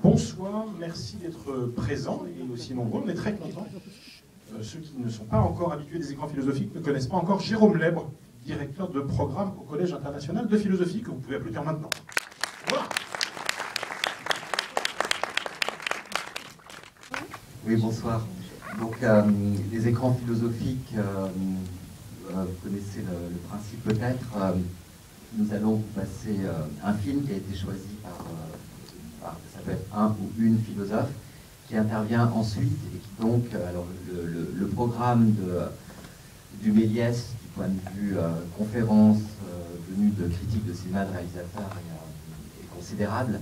Bonsoir, merci d'être présents et aussi nombreux, on est très contents. Ceux qui ne sont pas encore habitués des écrans philosophiques ne connaissent pas encore Jérôme Lèbre, directeur de programme au Collège international de philosophie, que vous pouvez applaudir maintenant. Voilà. Oui, bonsoir. Donc, les écrans philosophiques, vous connaissez le principe peut-être. Nous allons vous passer un film qui a été choisi ça peut être un ou une philosophe, qui intervient ensuite et qui donc, alors le programme du Méliès, du point de vue conférence, venue de critiques de cinéma de réalisateurs est considérable.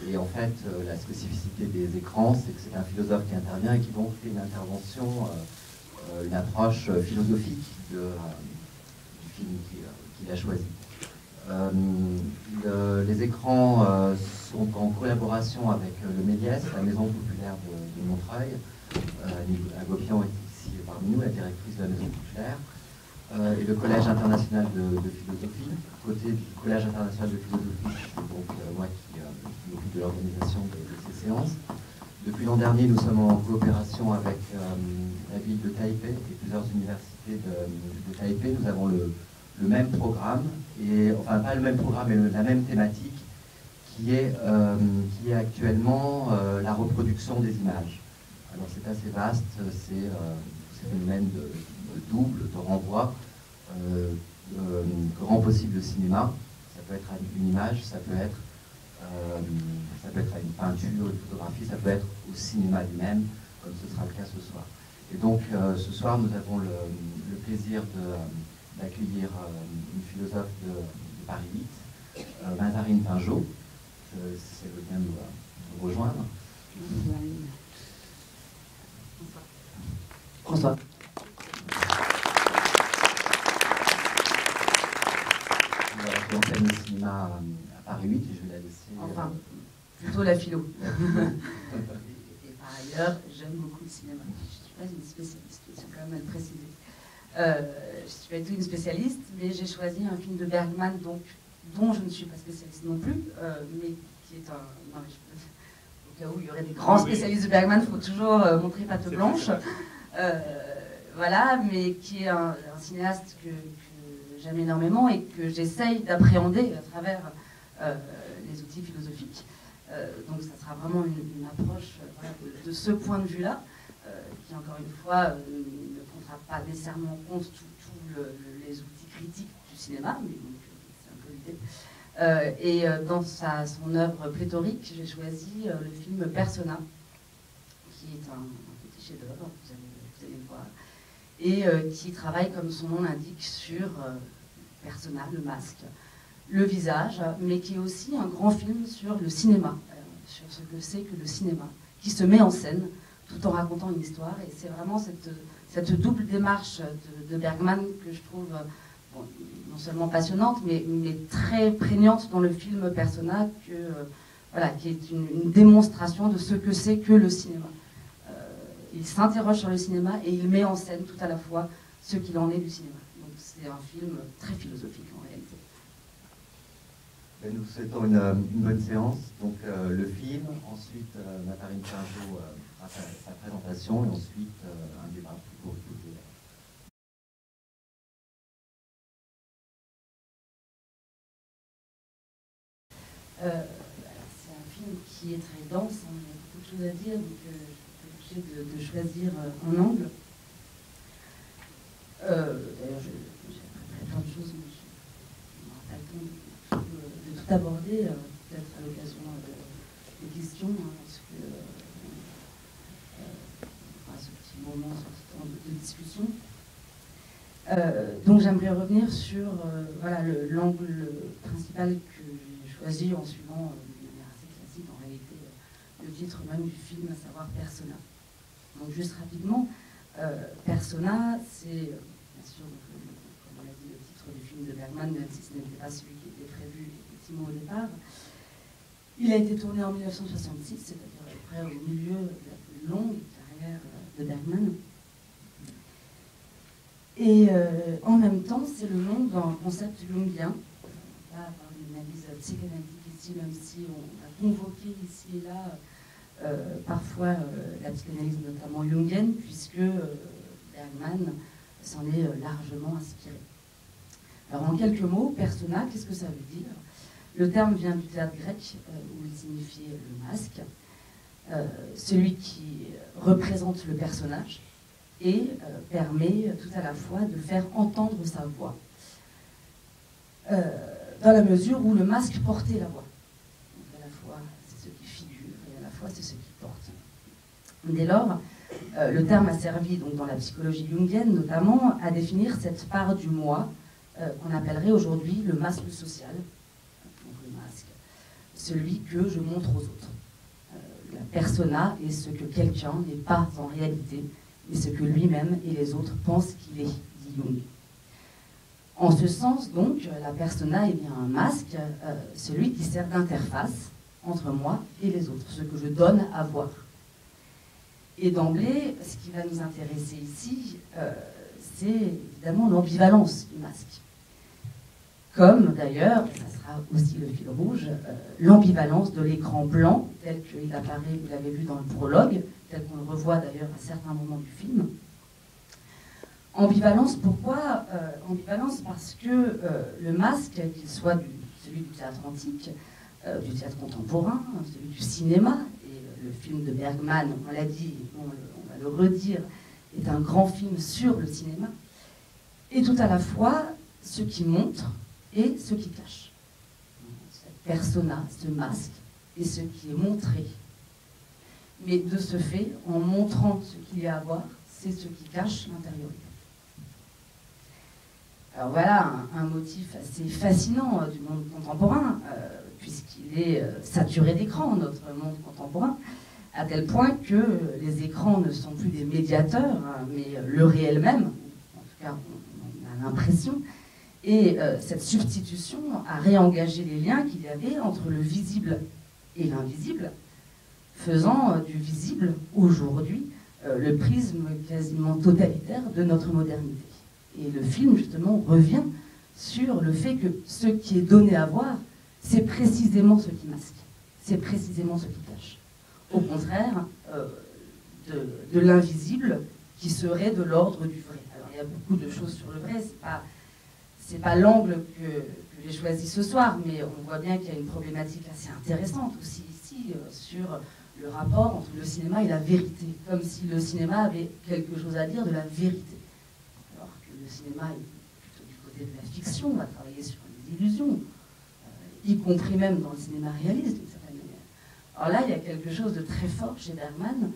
Et en fait, la spécificité des écrans, c'est que c'est un philosophe qui intervient et qui donc fait une intervention, une approche philosophique du film qu'il a choisi. Les écrans sont en collaboration avec le Méliès, la Maison populaire de Montreuil. Agopian est ici parmi nous, la directrice de la Maison populaire, et le Collège international de philosophie. Côté du Collège international de philosophie, je suis donc moi qui m'occupe de l'organisation de ces séances. Depuis l'an dernier, nous sommes en coopération avec la ville de Taipei et plusieurs universités de Taipei. Nous avons le même programme, enfin pas le même programme, mais la même thématique, qui est actuellement la reproduction des images. Alors c'est assez vaste, c'est ce phénomène de double, de renvoi, que rend possible le cinéma. Ça peut être une image, ça peut être une peinture, une photographie, ça peut être au cinéma lui-même, comme ce sera le cas ce soir. Et donc ce soir, nous avons le plaisir d'accueillir une philosophe de Paris 8, Mazarine Pinjot, si elle veut bien nous rejoindre. François. Qui enseigne le cinéma à Paris 8 et je vais la laisser... Enfin, plutôt la philo. Et par ailleurs, j'aime beaucoup le cinéma. Je ne suis pas une spécialiste, je suis quand même à le préciser. Je ne suis pas du tout une spécialiste, mais j'ai choisi un film de Bergman dont je ne suis pas spécialiste non plus, mais qui est un... Non, au cas où il y aurait des grands spécialistes de Bergman, il faut toujours montrer patte blanche. Voilà, mais qui est un cinéaste que j'aime énormément et que j'essaye d'appréhender à travers les outils philosophiques. Donc ça sera vraiment une approche voilà, de ce point de vue-là, qui encore une fois ne prendra pas nécessairement en compte tous les outils critiques du cinéma, mais donc c'est un peu l'idée. Et dans son œuvre pléthorique, j'ai choisi le film Persona, qui est un petit chef-d'œuvre, vous allez le voir, et qui travaille, comme son nom l'indique, sur persona, le masque, le visage, mais qui est aussi un grand film sur le cinéma, sur ce que c'est que le cinéma, qui se met en scène tout en racontant une histoire. Et c'est vraiment cette double démarche de Bergman que je trouve bon, non seulement passionnante, mais très prégnante dans le film Persona, voilà, qui est une démonstration de ce que c'est que le cinéma. Il s'interroge sur le cinéma et il met en scène tout à la fois ce qu'il en est du cinéma. Donc c'est un film très philosophique en réalité. Et nous souhaitons une bonne séance. Donc le film, ensuite Mazarine Pinjot à sa présentation et ensuite un débat plus court. C'est un film qui est très dense, hein, il y a beaucoup de choses à dire, donc je suis obligée de choisir un angle. D'ailleurs, j'ai préparé plein de choses, mais je n'aurai pas le temps de tout aborder, peut-être à l'occasion des questions, hein, parce que on fera ce petit moment, ce petit temps de discussion. Donc j'aimerais revenir sur voilà, l'angle principal que j'ai choisi en suivant de manière assez classique en réalité le titre même du film, à savoir Persona. Donc juste rapidement, Persona, c'est bien sûr, comme on l'a dit, le titre du film de Bergman, même si ce n'était pas celui qui était prévu effectivement au départ. Il a été tourné en 1966, c'est-à-dire à peu près au milieu de la plus longue carrière de Bergman. Et en même temps, c'est le nom d'un concept jungien. On va avoir une analyse psychanalytique aussi, même si on a convoqué ici et là parfois la psychanalyse notamment jungienne, puisque Bergman s'en est largement inspiré. Alors en quelques mots, persona, qu'est-ce que ça veut dire? Le terme vient du théâtre grec, où il signifiait le masque, celui qui représente le personnage et permet tout à la fois de faire entendre sa voix, dans la mesure où le masque portait la voix. Donc à la fois c'est ce qui figure et à la fois c'est ce qui porte. Dès lors, le terme a servi donc, dans la psychologie jungienne notamment à définir cette part du moi qu'on appellerait aujourd'hui le masque social, donc le masque, celui que je montre aux autres. La persona est ce que quelqu'un n'est pas en réalité, mais ce que lui-même et les autres pensent qu'il est, dit Jung. En ce sens, donc, la persona est bien un masque, celui qui sert d'interface entre moi et les autres, ce que je donne à voir. Et d'emblée, ce qui va nous intéresser ici, c'est évidemment l'ambivalence du masque. Comme d'ailleurs, ça sera aussi le fil rouge, l'ambivalence de l'écran blanc, tel qu'il apparaît, vous l'avez vu dans le prologue, tel qu'on le revoit d'ailleurs à certains moments du film. Ambivalence, pourquoi ambivalence parce que le masque, qu'il soit celui du théâtre antique, du théâtre contemporain, celui du cinéma, et le film de Bergman, on l'a dit, on va le redire, est un grand film sur le cinéma, et tout à la fois ce qui montre et ce qui cache. Cette persona, ce masque, et ce qui est montré. Mais de ce fait, en montrant ce qu'il y a à voir, c'est ce qui cache l'intériorité. Alors voilà un motif assez fascinant du monde contemporain, puisqu'il est saturé d'écran, notre monde contemporain, à tel point que les écrans ne sont plus des médiateurs, mais le réel même, en tout cas on a l'impression, et cette substitution a réengagé les liens qu'il y avait entre le visible et l'invisible, faisant du visible, aujourd'hui, le prisme quasiment totalitaire de notre modernité. Et le film, justement, revient sur le fait que ce qui est donné à voir, c'est précisément ce qui masque, c'est précisément ce qui cache. Au contraire de l'invisible qui serait de l'ordre du vrai. Alors, il y a beaucoup de choses sur le vrai, c'est pas l'angle que j'ai choisi ce soir, mais on voit bien qu'il y a une problématique assez intéressante aussi ici sur le rapport entre le cinéma et la vérité, comme si le cinéma avait quelque chose à dire de la vérité. Alors que le cinéma est plutôt du côté de la fiction, on va travailler sur les illusions, y compris même dans le cinéma réaliste d'une certaine manière. Alors là, il y a quelque chose de très fort chez Bergman,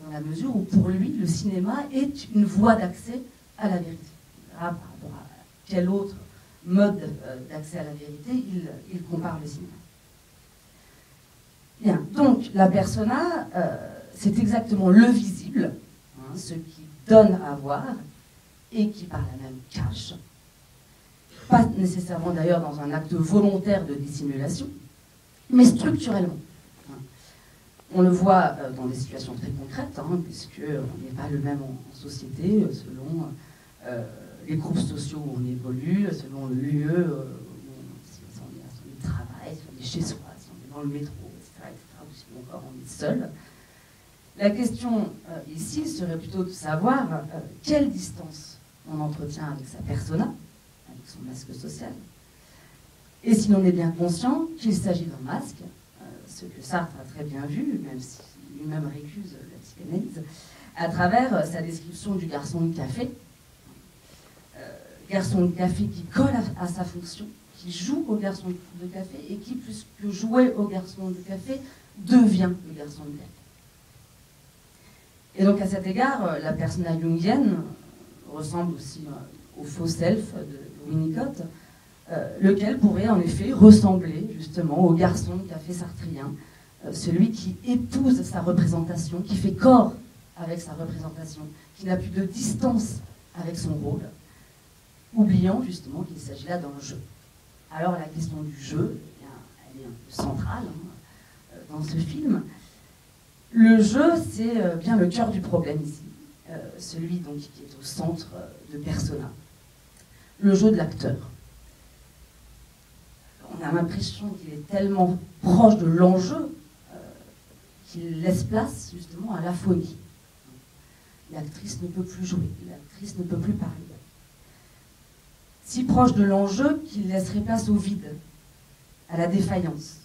dans la mesure où pour lui, le cinéma est une voie d'accès à la vérité. Là, par rapport à quel autre mode d'accès à la vérité il compare le cinéma. Bien, donc la persona, c'est exactement le visible, ce qui donne à voir et qui par là même cache. Pas nécessairement d'ailleurs dans un acte volontaire de dissimulation, mais structurellement. On le voit dans des situations très concrètes, puisqu'on n'est pas le même en société, selon les groupes sociaux où on évolue, selon le lieu si on est à son travail, si on est chez soi, si on est dans le métro, etc. ou si encore on est seul. La question ici serait plutôt de savoir quelle distance on entretient avec sa persona, avec son masque social, et si l'on est bien conscient qu'il s'agit d'un masque, ce que Sartre a très bien vu, même si lui-même récuse la psychanalyse, à travers sa description du garçon de café, garçon de café qui colle à sa fonction, qui joue au garçon de café et qui, plus que jouer au garçon de café, devient le garçon de café. Et donc à cet égard, la persona jungienne ressemble aussi au faux self de Winnicott, lequel pourrait en effet ressembler justement au garçon de café sartrien, celui qui épouse sa représentation, qui fait corps avec sa représentation, qui n'a plus de distance avec son rôle, oubliant justement qu'il s'agit là d'un jeu. Alors la question du jeu, elle est un peu centrale dans ce film. Le jeu, c'est bien le cœur du problème ici, celui donc qui est au centre de Persona. Le jeu de l'acteur. on a l'impression qu'il est tellement proche de l'enjeu qu'il laisse place justement à l'aphonie. L'actrice ne peut plus jouer, l'actrice ne peut plus parler. Si proche de l'enjeu qu'il laisserait place au vide, à la défaillance.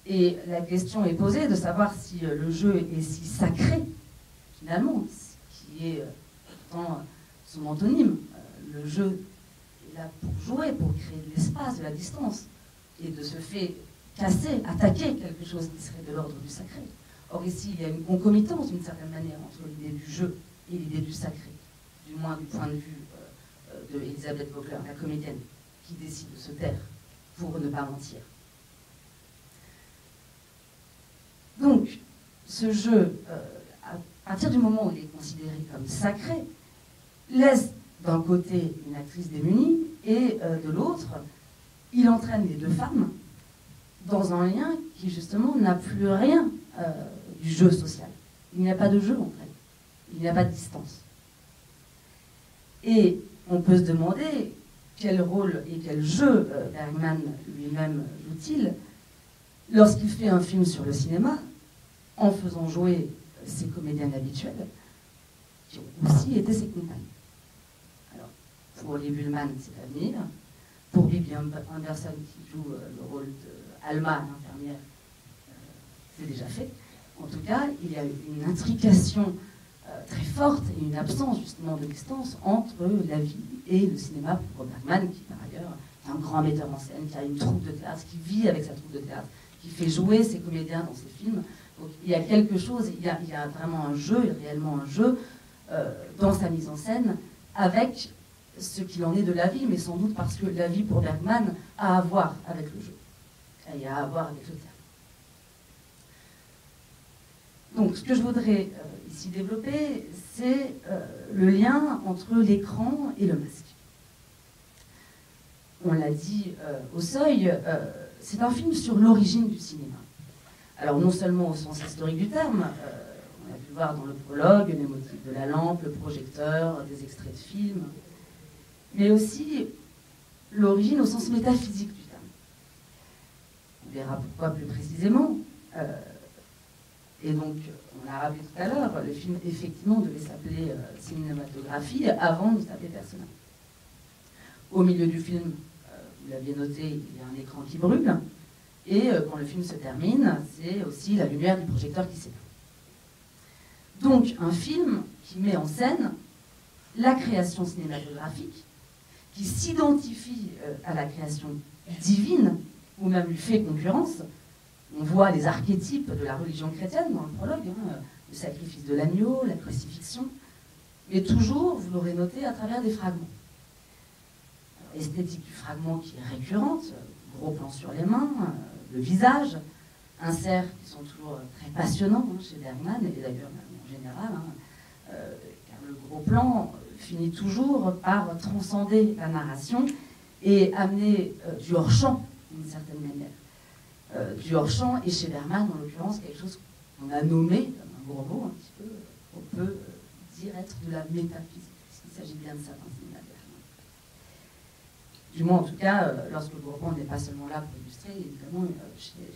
Et la question est posée de savoir si le jeu est si sacré, finalement, qui est pourtant son antonyme. Le jeu est là pour jouer, pour créer de l'espace, de la distance, et de ce fait casser, attaquer quelque chose qui serait de l'ordre du sacré. Or ici, il y a une concomitance d'une certaine manière entre l'idée du jeu et l'idée du sacré, du moins du point de vue de Elisabeth Bogler, la comédienne, qui décide de se taire pour ne pas mentir. Donc, ce jeu, à partir du moment où il est considéré comme sacré, laisse d'un côté une actrice démunie et de l'autre, il entraîne les deux femmes dans un lien qui justement n'a plus rien du jeu social. Il n'y a pas de jeu en fait, il n'y a pas de distance. Et on peut se demander quel rôle et quel jeu Bergman lui-même joue-t-il lorsqu'il fait un film sur le cinéma en faisant jouer ses comédiennes habituelles qui ont aussi été ses compagnes. Alors, pour Lee Bullman, c'est l'avenir. Pour Bibi Andersson, qui joue le rôle d'Alma, l'infirmière, c'est déjà fait. En tout cas, il y a une intrication très forte et une absence justement de distance entre la vie et le cinéma pour Bergman, qui par ailleurs est un grand metteur en scène, qui a une troupe de théâtre, qui vit avec sa troupe de théâtre, qui fait jouer ses comédiens dans ses films. Donc il y a quelque chose, il y a vraiment un jeu, réellement un jeu dans sa mise en scène avec ce qu'il en est de la vie, mais sans doute parce que la vie pour Bergman a à voir avec le jeu et a à voir avec le théâtre. Donc ce que je voudrais ici développer, c'est le lien entre l'écran et le masque. On l'a dit au seuil, c'est un film sur l'origine du cinéma. Alors non seulement au sens historique du terme, on a pu voir dans le prologue les motifs de la lampe, le projecteur, des extraits de films, mais aussi l'origine au sens métaphysique du terme. On verra pourquoi plus précisément. Et donc, on l'a rappelé tout à l'heure, le film effectivement devait s'appeler cinématographie avant de s'appeler personnage. Au milieu du film, vous l'aviez noté, il y a un écran qui brûle, et quand le film se termine, c'est aussi la lumière du projecteur qui s'éteint. Donc, un film qui met en scène la création cinématographique, qui s'identifie à la création divine, ou même lui fait concurrence. On voit les archétypes de la religion chrétienne dans le prologue, le sacrifice de l'agneau, la crucifixion, mais toujours, vous l'aurez noté, à travers des fragments. Alors, esthétique du fragment qui est récurrente, gros plan sur les mains, le visage, inserts qui sont toujours très passionnants chez Bergman, et d'ailleurs en général, car le gros plan finit toujours par transcender la narration et amener du hors-champ, d'une certaine manière. Du hors-champ, et chez Bergman, en l'occurrence, quelque chose qu'on a nommé, comme un gros mot un petit peu, on peut dire être de la métaphysique, puisqu'il s'agit bien de ça dans le cinéma de Bergman. Du moins, en tout cas, lorsque le Bourbon n'est pas seulement là pour illustrer, évidemment,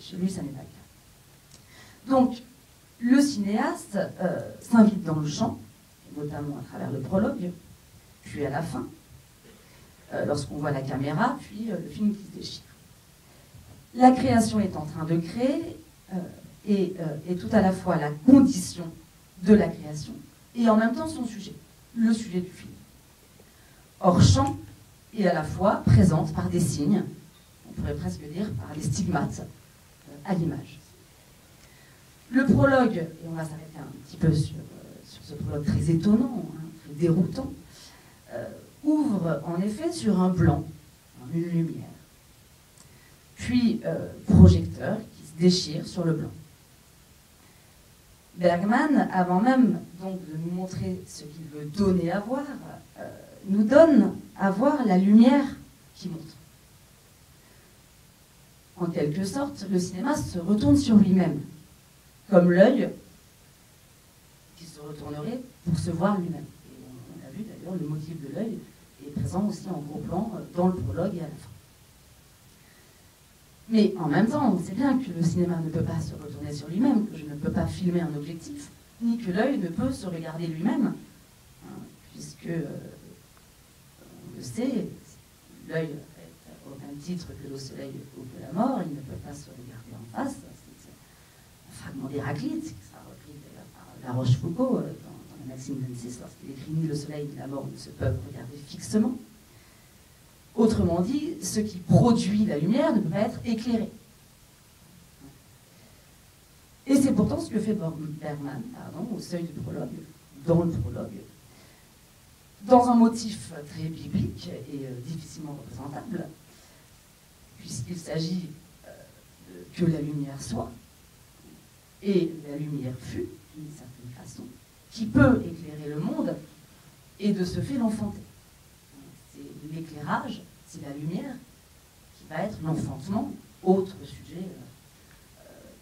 chez lui, ça n'est pas le cas. Donc, le cinéaste s'invite dans le champ, notamment à travers le prologue, puis à la fin, lorsqu'on voit la caméra, puis le film qui se déchire. La création est en train de créer et est tout à la fois la condition de la création et en même temps son sujet, le sujet du film. Hors champ et à la fois présente par des signes, on pourrait presque dire par des stigmates à l'image. Le prologue, et on va s'arrêter un petit peu sur ce prologue très étonnant, très déroutant, ouvre en effet sur un blanc, une lumière. Puis projecteur qui se déchire sur le blanc. Bergman, avant même donc de nous montrer ce qu'il veut donner à voir, nous donne à voir la lumière qui monte. En quelque sorte, le cinéma se retourne sur lui-même, comme l'œil qui se retournerait pour se voir lui-même. Et on a vu d'ailleurs, le motif de l'œil est présent aussi en gros plan dans le prologue et à la fin. Mais en même temps, on sait bien que le cinéma ne peut pas se retourner sur lui-même, que je ne peux pas filmer un objectif, ni que l'œil ne peut se regarder lui-même, hein, puisque, on le sait, l'œil, au même titre que le soleil ou que la mort, il ne peut pas se regarder en face. C'est un fragment d'Héraclite, qui sera repris d'ailleurs par La Rochefoucauld dans la Maxime 26, lorsqu'il écrit « Ni le soleil ni la mort ne se peuvent regarder fixement ». Autrement dit, ce qui produit la lumière ne peut pas être éclairé. Et c'est pourtant ce que fait Bergman, au seuil du prologue, dans le prologue, dans un motif très biblique et difficilement représentable, puisqu'il s'agit que la lumière soit, et la lumière fut, d'une certaine façon, qui peut éclairer le monde, et de ce fait l'enfanter. C'est l'éclairage, c'est la lumière qui va être l'enfantement, autre sujet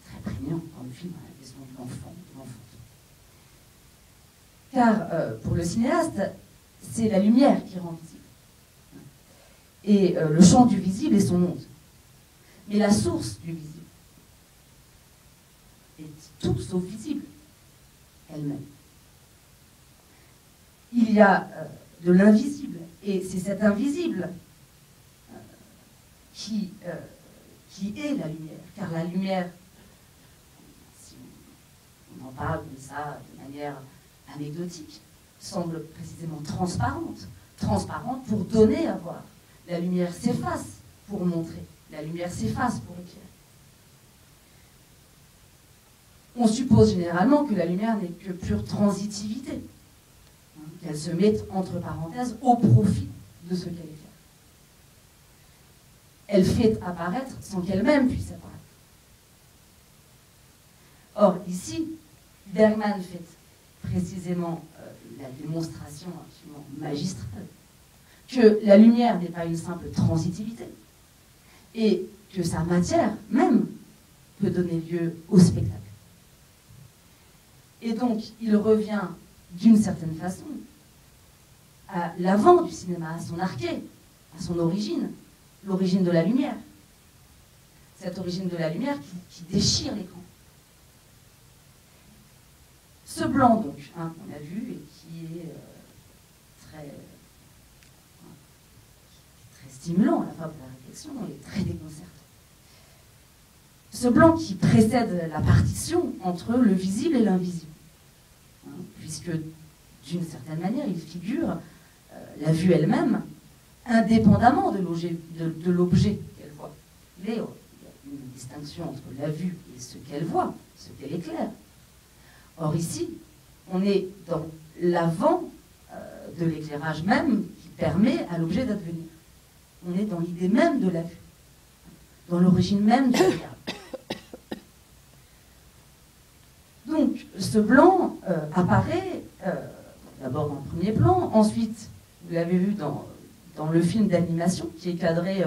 très prégnant dans le film, la question de l'enfant, de l'enfantement. Car pour le cinéaste, c'est la lumière qui rend visible. Et le champ du visible est son monde. Mais la source du visible est tout sauf visible elle-même. Il y a de l'invisible, et c'est cet invisible qui est la lumière. Car la lumière, si on en parle comme ça de manière anecdotique, semble précisément transparente. Transparente pour donner à voir. La lumière s'efface pour montrer. La lumière s'efface pour éclairer. On suppose généralement que la lumière n'est que pure transitivité, qu'elle se mette entre parenthèses au profit de ce qu'elle éclaire. Elle fait apparaître sans qu'elle-même puisse apparaître. Or, ici, Bergman fait précisément la démonstration absolument magistrale que la lumière n'est pas une simple transitivité et que sa matière même peut donner lieu au spectacle. Et donc, il revient d'une certaine façon à l'avant du cinéma, à son arché, à son origine, l'origine de la lumière. Cette origine de la lumière qui déchire l'écran. Ce blanc, donc, qu'on a vu et qui est très stimulant à la fois pour la réflexion et très déconcertant. Ce blanc qui précède la partition entre le visible et l'invisible. Puisque, d'une certaine manière, il figure la vue elle-même, indépendamment de l'objet qu'elle voit. Il y a une distinction entre la vue et ce qu'elle voit, ce qu'elle éclaire. Or ici, on est dans l'avant de l'éclairage même qui permet à l'objet d'advenir. On est dans l'idée même de la vue, dans l'origine même du regard. Donc, ce blanc apparaît d'abord dans le premier plan, ensuite, vous l'avez vu dans le film d'animation qui est cadré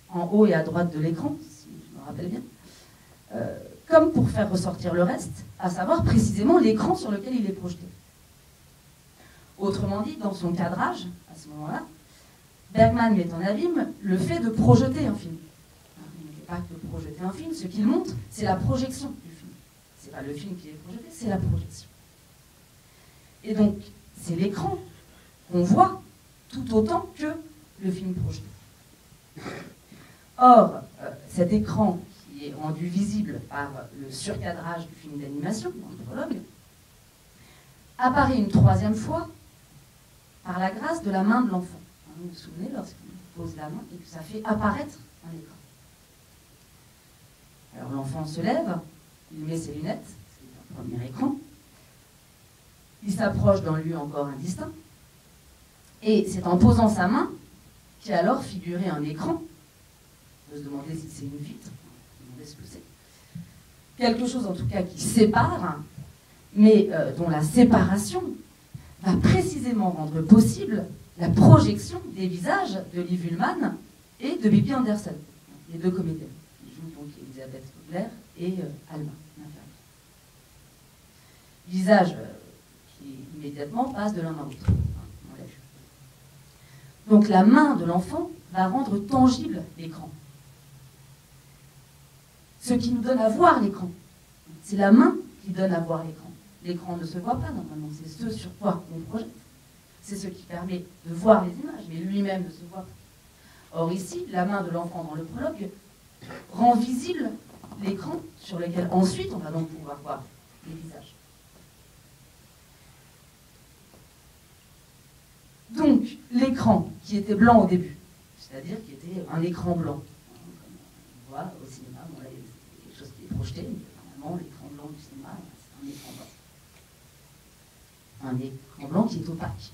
en haut et à droite de l'écran, si je me rappelle bien, comme pour faire ressortir le reste, à savoir précisément l'écran sur lequel il est projeté. Autrement dit, dans son cadrage, à ce moment-là, Bergman met en abîme le fait de projeter un film. Il ne fait pas que projeter un film, ce qu'il montre, c'est la projection du film. Ce n'est pas le film qui est projeté, c'est la projection. Et donc, c'est l'écran qu'on voit tout autant que le film projeté. Or, cet écran qui est rendu visible par le surcadrage du film d'animation, dans le prologue, apparaît une troisième fois par la grâce de la main de l'enfant. Vous vous souvenez lorsqu'il pose la main et que ça fait apparaître un écran. Alors l'enfant se lève, il met ses lunettes, c'est un premier écran, il s'approche d'un lieu encore indistinct, et c'est en posant sa main qu'il a alors figuré un écran. On peut se demander si c'est une vitre, on peut se demander ce que c'est. Quelque chose en tout cas qui sépare, mais dont la séparation va précisément rendre possible la projection des visages de Liv Ullmann et de Bibi Andersson, les deux comédiennes, qui jouent donc Elisabeth Kubler et Alma. Visage qui immédiatement passe de l'un à l'autre. On l'a vu. Donc la main de l'enfant va rendre tangible l'écran. ce qui nous donne à voir l'écran. C'est la main qui donne à voir l'écran. L'écran ne se voit pas normalement, c'est ce sur quoi on projette. C'est ce qui permet de voir les images, mais lui-même ne se voit pas. Or ici, la main de l'enfant dans le prologue rend visible l'écran sur lequel ensuite on va donc pouvoir voir les visages. Donc, l'écran qui était blanc au début, c'est-à-dire qui était un écran blanc. On voit au cinéma, bon, là, il y a quelque chose qui est projeté, mais normalement, l'écran blanc du cinéma, c'est un écran blanc. Un écran blanc qui est opaque.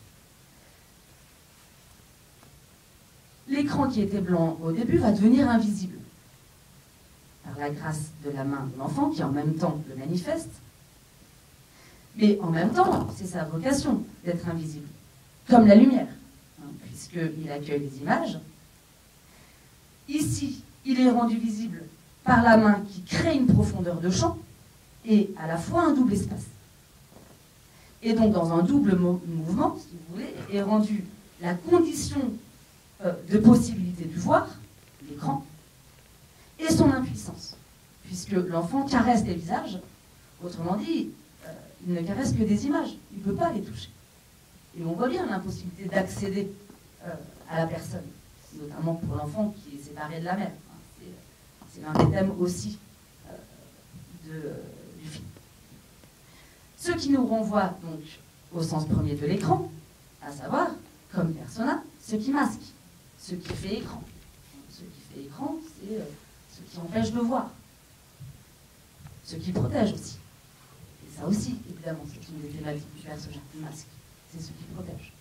L'écran qui était blanc au début va devenir invisible par la grâce de la main de l'enfant qui en même temps le manifeste, mais en même temps, c'est sa vocation d'être invisible, comme la lumière, hein, puisqu'il accueille les images. Ici, il est rendu visible par la main qui crée une profondeur de champ et à la fois un double espace. Et donc, dans un double mouvement, si vous voulez, est rendue la condition de possibilité du voir, l'écran, et son impuissance, puisque l'enfant caresse des visages, autrement dit, il ne caresse que des images, il ne peut pas les toucher. Et on voit bien l'impossibilité d'accéder à la personne, notamment pour l'enfant qui est séparé de la mère. C'est l'un des thèmes aussi du film. Ce qui nous renvoie donc au sens premier de l'écran, à savoir, comme persona, ce qui masque, ce qui fait écran. Ce qui fait écran, c'est ce qui empêche de voir, ce qui protège aussi. Et ça aussi, évidemment, c'est une des thématiques du personnage, le masque, c'est ce qui protège.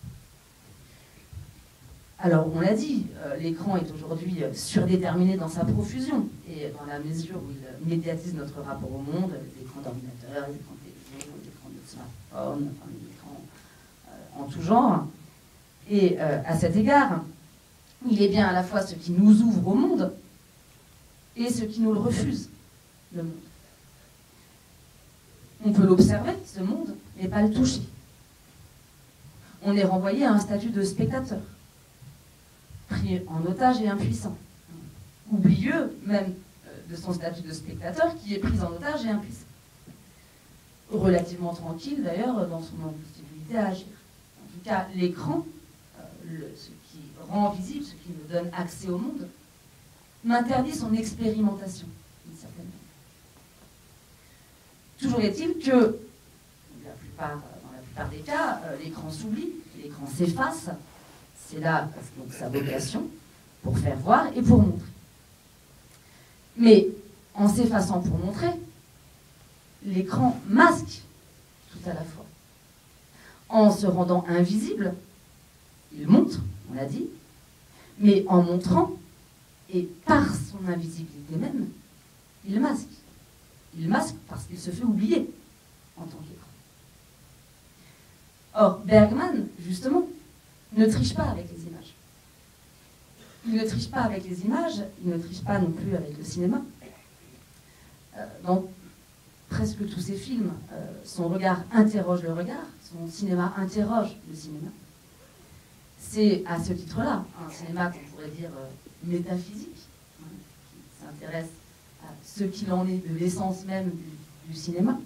Alors, on l'a dit, l'écran est aujourd'hui surdéterminé dans sa profusion, et dans la mesure où il médiatise notre rapport au monde, les écrans d'ordinateur, les écrans de télévision, les écrans de smartphone, enfin, les écrans en tout genre. Et à cet égard, il est bien à la fois ce qui nous ouvre au monde et ce qui nous le refuse, le monde. On peut l'observer, ce monde, mais pas le toucher. On est renvoyé à un statut de spectateur, pris en otage et impuissant. Oublieux même de son statut de spectateur qui est pris en otage et impuissant. Relativement tranquille d'ailleurs dans son impossibilité à agir. En tout cas, l'écran, ce qui rend visible, ce qui nous donne accès au monde, m'interdit son expérimentation, d'une certaine manière. Toujours est-il que, dans la plupart des cas, l'écran s'oublie, l'écran s'efface. C'est là donc, sa vocation, pour faire voir et pour montrer. Mais en s'effaçant pour montrer, l'écran masque tout à la fois. En se rendant invisible, il montre, on l'a dit, mais en montrant, et par son invisibilité même, il masque. Il masque parce qu'il se fait oublier en tant qu'écran. Or, Bergman, justement, ne triche pas avec les images. Il ne triche pas avec les images, il ne triche pas non plus avec le cinéma. Dans presque tous ses films, son regard interroge le regard, son cinéma interroge le cinéma. C'est à ce titre-là un cinéma qu'on pourrait dire métaphysique, hein, qui s'intéresse à ce qu'il en est de l'essence même du cinéma,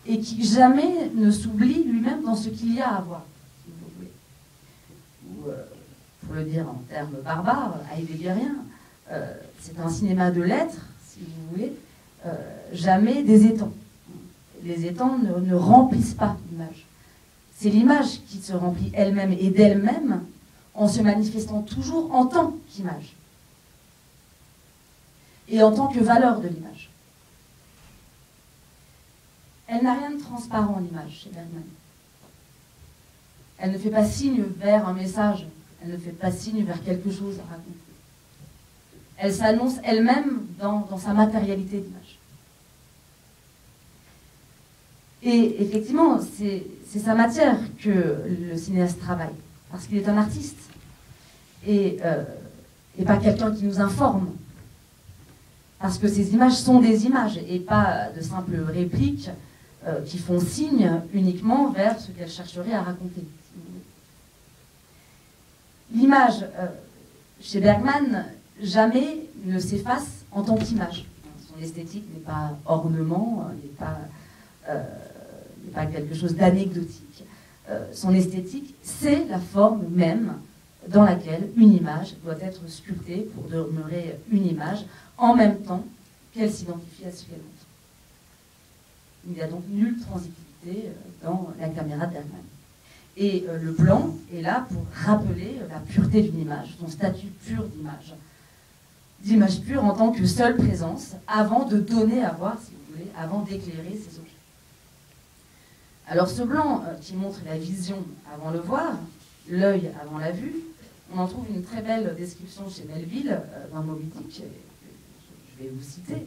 et qui jamais ne s'oublie lui-même dans ce qu'il y a à voir, si vous voulez. Ou, pour le dire en termes barbares, heideggérien, c'est un cinéma de l'être, si vous voulez, jamais des étangs. Les étangs ne remplissent pas l'image. C'est l'image qui se remplit elle-même et d'elle-même en se manifestant toujours en tant qu'image. Et en tant que valeur de l'image. Elle n'a rien de transparent, l'image, chez Bergman. Elle ne fait pas signe vers un message, elle ne fait pas signe vers quelque chose à raconter. Elle s'annonce elle-même dans sa matérialité d'image. Et effectivement, c'est sa matière que le cinéaste travaille, parce qu'il est un artiste, et pas quelqu'un qui nous informe. Parce que ces images sont des images, et pas de simples répliques qui font signe uniquement vers ce qu'elles chercheraient à raconter. L'image, chez Bergman, jamais ne s'efface en tant qu'image. Son esthétique n'est pas ornement, n'est pas quelque chose d'anecdotique. Son esthétique, c'est la forme même dans laquelle une image doit être sculptée pour demeurer une image, en même temps qu'elle s'identifie à ce qu'elle montre. Il n'y a donc nulle transitivité dans la caméra de Bergman. Et le blanc est là pour rappeler la pureté d'une image, son statut pur d'image pure en tant que seule présence, avant de donner à voir, si vous voulez, avant d'éclairer ces objets. Alors ce blanc qui montre la vision avant le voir, l'œil avant la vue, on en trouve une très belle description chez Melville dans Moby Dick, je vais vous citer.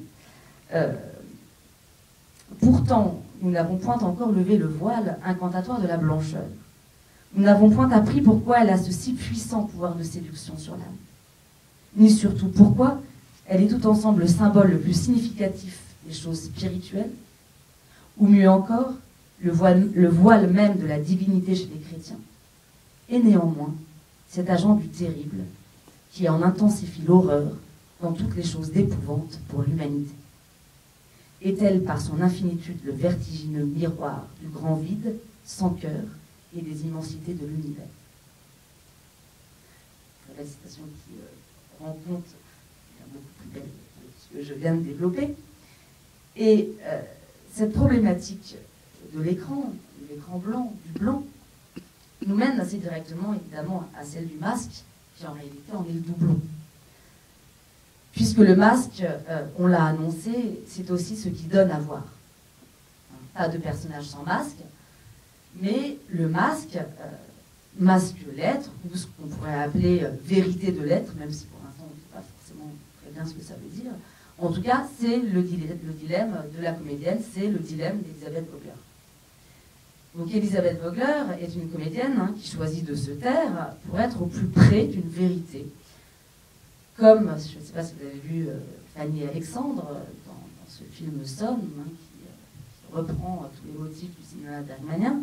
Pourtant, nous n'avons point encore levé le voile incantatoire de la blancheur. Nous n'avons point appris pourquoi elle a ce si puissant pouvoir de séduction sur l'âme. Ni surtout pourquoi elle est tout ensemble le symbole le plus significatif des choses spirituelles, ou mieux encore, le voile même de la divinité chez les chrétiens. Et néanmoins, cet agent du terrible qui en intensifie l'horreur dans toutes les choses d'épouvante pour l'humanité. Est-elle par son infinitude le vertigineux miroir du grand vide, sans cœur, et des immensités de l'univers. La citation qui rend compte beaucoup plus belle de ce que je viens de développer. Et cette problématique de l'écran blanc, du blanc, nous mène assez directement, évidemment, à celle du masque, qui en réalité en est le doublon. Puisque le masque, on l'a annoncé, c'est aussi ce qui donne à voir. Pas de personnage sans masque, mais le masque, masque l'être, ou ce qu'on pourrait appeler vérité de l'être, même si pour l'instant on ne sait pas forcément très bien ce que ça veut dire. En tout cas, c'est le dilemme de la comédienne, c'est le dilemme d'Elisabeth Vogler. Donc Elisabeth Vogler est une comédienne qui choisit de se taire pour être au plus près d'une vérité. Comme, je ne sais pas si vous avez vu Fanny et Alexandre dans ce film Somme, qui reprend tous les motifs du cinéma bergmanien.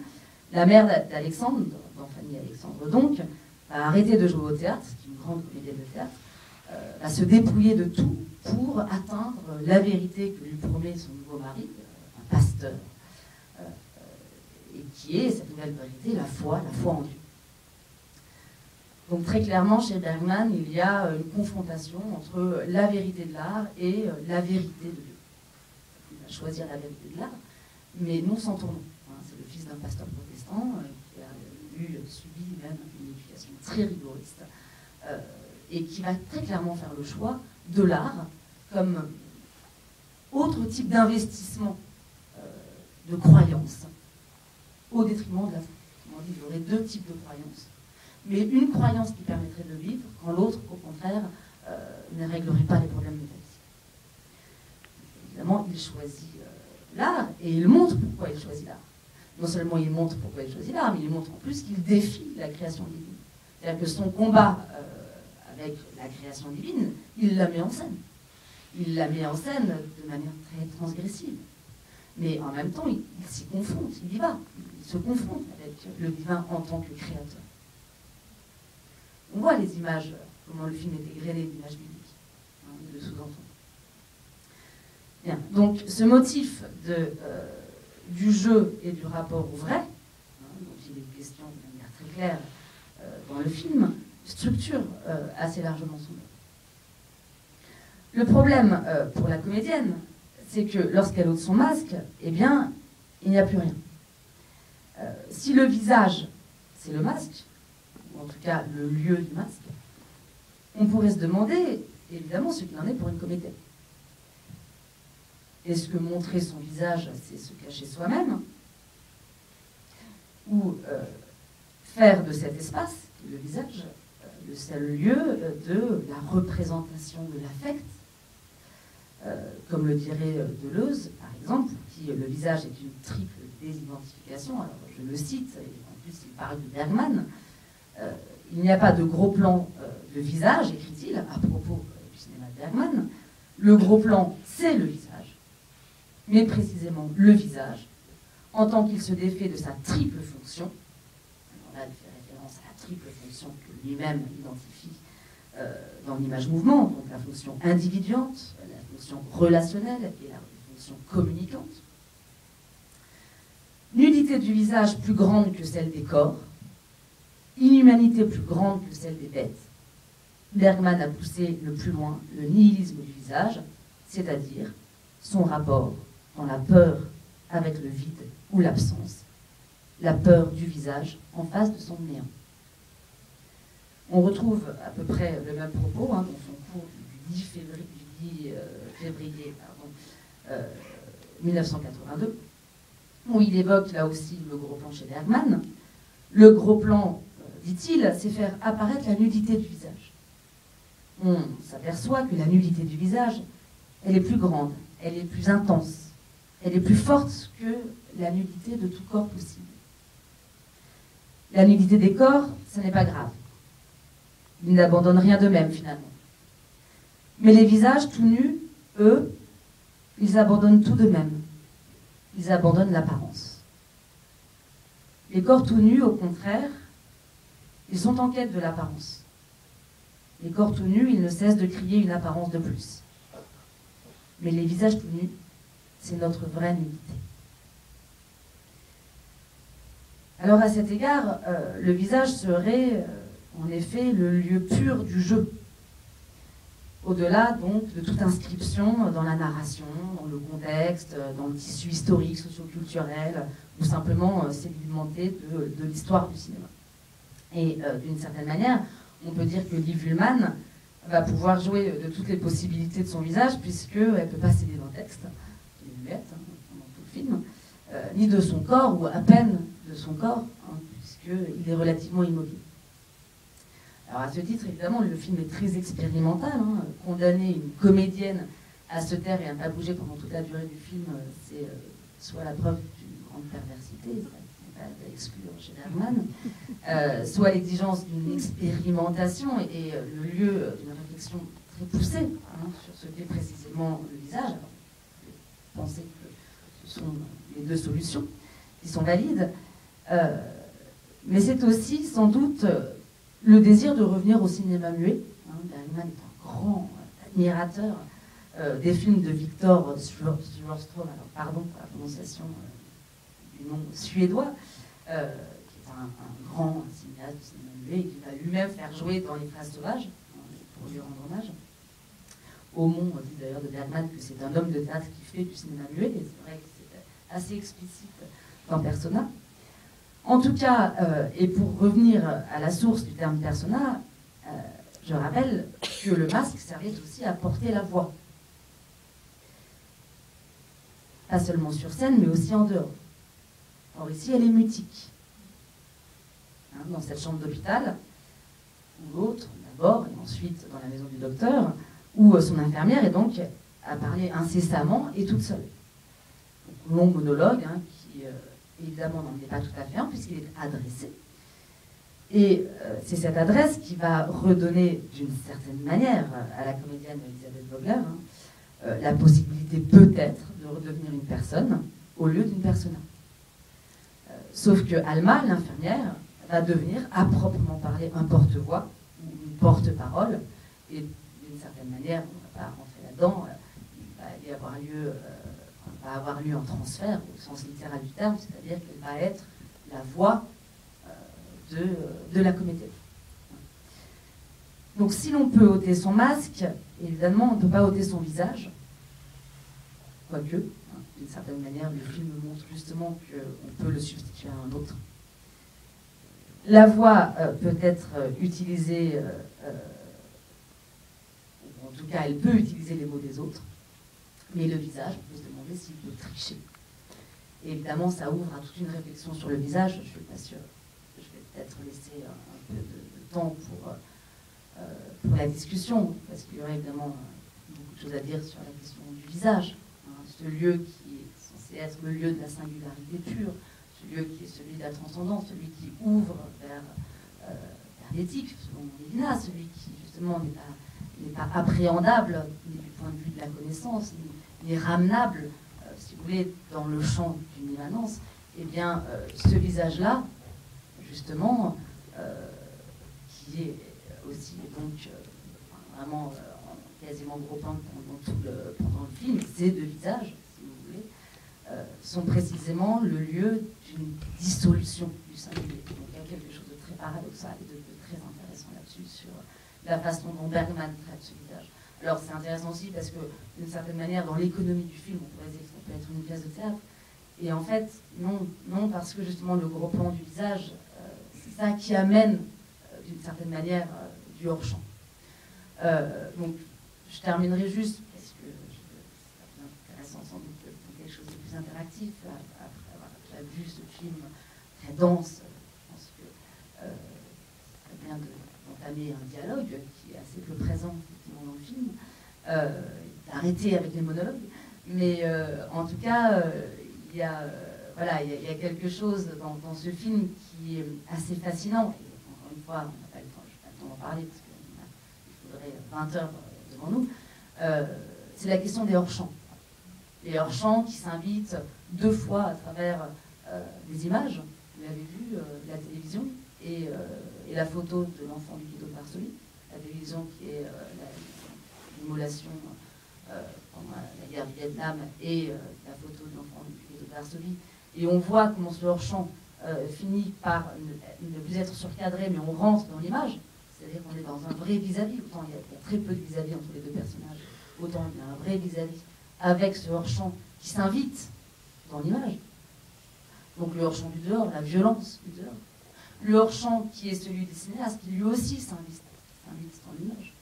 La mère d'Alexandre, dans Fanny et Alexandre donc, va arrêter de jouer au théâtre, c'est une grande comédienne de théâtre, va se dépouiller de tout pour atteindre la vérité que lui promet son nouveau mari, un pasteur, et qui est, cette nouvelle vérité, la foi en Dieu. Donc très clairement, chez Bergman, il y a une confrontation entre la vérité de l'art et la vérité de Dieu. Il va choisir la vérité de l'art, mais non sans tournant. C'est le fils d'un pasteur protestant qui a subi même une éducation très rigoriste et qui va très clairement faire le choix de l'art comme autre type d'investissement de croyance au détriment de la foi. Il y aurait deux types de croyances. Mais une croyance qui permettrait de vivre, quand l'autre, au contraire, ne réglerait pas les problèmes de la vie. Évidemment, il choisit l'art, et il montre pourquoi il choisit l'art. Non seulement il montre pourquoi il choisit l'art, mais il montre en plus qu'il défie la création divine. C'est-à-dire que son combat avec la création divine, il la met en scène. Il la met en scène de manière très transgressive. Mais en même temps, il s'y confronte, il y va. Il se confronte avec le divin en tant que créateur. On voit les images, comment le film est égrené d'images bibliques, de sous-entendus. Bien, donc ce motif du jeu et du rapport au vrai, dont il est question de manière très claire dans le film, structure assez largement son œuvre. Le problème pour la comédienne, c'est que lorsqu'elle ôte son masque, eh bien, il n'y a plus rien. Si le visage, c'est le masque, ou en tout cas le lieu du masque, on pourrait se demander, évidemment, ce qu'il en est pour une comédienne. Est-ce que montrer son visage, c'est se cacher soi-même? Ou faire de cet espace, le visage, le seul lieu de la représentation de l'affect, comme le dirait Deleuze, par exemple, qui le visage est une triple désidentification. Alors, je le cite, et en plus il parle de Bergman. Il n'y a pas de gros plan de visage, écrit-il, à propos du cinéma de Bergman. Le gros plan, c'est le visage, mais précisément le visage, en tant qu'il se défait de sa triple fonction. Alors là, il fait référence à la triple fonction que lui-même identifie dans l'image-mouvement, donc la fonction individuante, la fonction relationnelle et la fonction communicante. Nudité du visage plus grande que celle des corps, inhumanité plus grande que celle des bêtes. Bergman a poussé le plus loin le nihilisme du visage, c'est-à-dire son rapport dans la peur avec le vide ou l'absence, la peur du visage en face de son néant. On retrouve à peu près le même propos dans son cours du 10 février 1982, où il évoque là aussi le gros plan chez Bergman. Le gros plan, dit-il, c'est faire apparaître la nudité du visage. On s'aperçoit que la nudité du visage, elle est plus grande, elle est plus intense, elle est plus forte que la nudité de tout corps possible. La nudité des corps, ce n'est pas grave. Ils n'abandonnent rien d'eux-mêmes finalement. Mais les visages tout nus, eux, ils abandonnent tout d'eux-mêmes. Ils abandonnent l'apparence. Les corps tout nus, au contraire, ils sont en quête de l'apparence. Les corps tout nus, ils ne cessent de crier une apparence de plus. Mais les visages tout nus, c'est notre vraie nudité. Alors à cet égard, le visage serait en effet le lieu pur du jeu. Au-delà donc de toute inscription dans la narration, dans le contexte, dans le tissu historique, socio-culturel, ou simplement sédimenté de l'histoire du cinéma. Et d'une certaine manière, on peut dire que Liv Ullmann va pouvoir jouer de toutes les possibilités de son visage, puisqu'elle ne peut pas céder d'un texte, elle est muette pendant tout le film, ni de son corps, ou à peine de son corps, puisqu'il est relativement immobile. Alors à ce titre, évidemment, le film est très expérimental. Condamner une comédienne à se taire et à ne pas bouger pendant toute la durée du film, c'est soit la preuve d'une grande perversité, ça n'est pas à exclure chez Bergman, soit l'exigence d'une expérimentation et le lieu d'une réflexion très poussée sur ce qu'est précisément le visage. Alors, vous pensez que ce sont les deux solutions qui sont valides, mais c'est aussi sans doute le désir de revenir au cinéma muet. Bergman est un grand admirateur des films de Victor Sjöström, alors pardon pour la prononciation du nom suédois, qui est un grand cinéaste du cinéma muet, et qui va lui-même faire jouer dans Les Phrases sauvages, pour lui rendre hommage. Aumont dit d'ailleurs de Bergman que c'est un homme de théâtre qui fait du cinéma muet, et c'est vrai que c'est assez explicite dans Persona. En tout cas, et pour revenir à la source du terme persona, je rappelle que le masque servait aussi à porter la voix. Pas seulement sur scène, mais aussi en dehors. Or ici, elle est mutique. Dans cette chambre d'hôpital, ou l'autre, d'abord, et ensuite dans la maison du docteur, où son infirmière est donc à parler incessamment et toute seule. Donc, long monologue, qui évidemment n'en est pas tout à fait un, puisqu'il est adressé. Et c'est cette adresse qui va redonner d'une certaine manière à la comédienne Elisabeth Vogler la possibilité peut-être de redevenir une personne au lieu d'une persona. Sauf que Alma, l'infirmière, va devenir à proprement parler un porte-voix ou une porte-parole, et d'une certaine manière, on ne va pas rentrer là-dedans, il va avoir lieu un transfert au sens littéral du terme, c'est-à-dire qu'elle va être la voix de la comédienne. Donc si l'on peut ôter son masque, évidemment on ne peut pas ôter son visage, quoique, d'une certaine manière, le film montre justement qu'on peut le substituer à un autre. La voix peut être utilisée, en tout cas elle peut utiliser les mots des autres, mais le visage, on peut se demander s'il peut tricher. Et évidemment, ça ouvre à toute une réflexion sur le visage. Je ne suis pas sûre. Je vais peut-être laisser un peu de temps pour la discussion, parce qu'il y aurait évidemment beaucoup de choses à dire sur la question du visage. Ce lieu qui est censé être le lieu de la singularité pure, ce lieu qui est celui de la transcendance, celui qui ouvre vers l'éthique, selon Lévinas, celui qui justement n'est pas appréhendable, ni du point de vue de la connaissance, ni ramenable, si vous voulez, dans le champ d'une immanence. Eh bien, ce visage-là, justement, qui est aussi donc vraiment quasiment gros plan pendant le film, ces deux visages, si vous voulez, sont précisément le lieu d'une dissolution du singulier. Donc il y a quelque chose de très paradoxal et de très intéressant là-dessus, sur la façon dont Bergman traite ce visage. Alors c'est intéressant aussi parce que, d'une certaine manière, dans l'économie du film, on pourrait dire que ça peut être une pièce de théâtre. Et en fait, non, parce que justement le gros plan du visage, c'est ça qui amène, d'une certaine manière, du hors-champ. Donc, je terminerai juste, parce que c'est plus intéressant sans doute pour quelque chose de plus interactif, après avoir déjà vu ce film très dense, je pense que c'est bien d'entamer un dialogue qui est assez peu présent effectivement dans le film, d'arrêter avec les monologues, mais en tout cas, il y a quelque chose dans ce film qui est assez fascinant. Et encore une fois, on n'a pas le temps, je n'ai pas le temps d'en parler parce qu'il faudrait 20 heures devant nous. C'est la question des hors-champs. Les hors-champs qui s'invitent 2 fois à travers des images. Vous l'avez vu, la télévision et la photo de l'enfant du ghetto de Varsovie. La télévision qui est l'immolation pendant la guerre du Vietnam et la photo de l'enfant du ghetto de Varsovie. Et on voit comment ce hors-champ finit par ne plus être surcadré, mais on rentre dans l'image. C'est-à-dire qu'on est dans un vrai vis-à-vis. Autant il y a très peu de vis-à-vis entre les deux personnages, autant il y a un vrai vis-à-vis avec ce hors-champ qui s'invite dans l'image. Donc le hors-champ du dehors, la violence du dehors. Le hors-champ qui est celui des cinéastes, qui lui aussi s'invite dans l'image.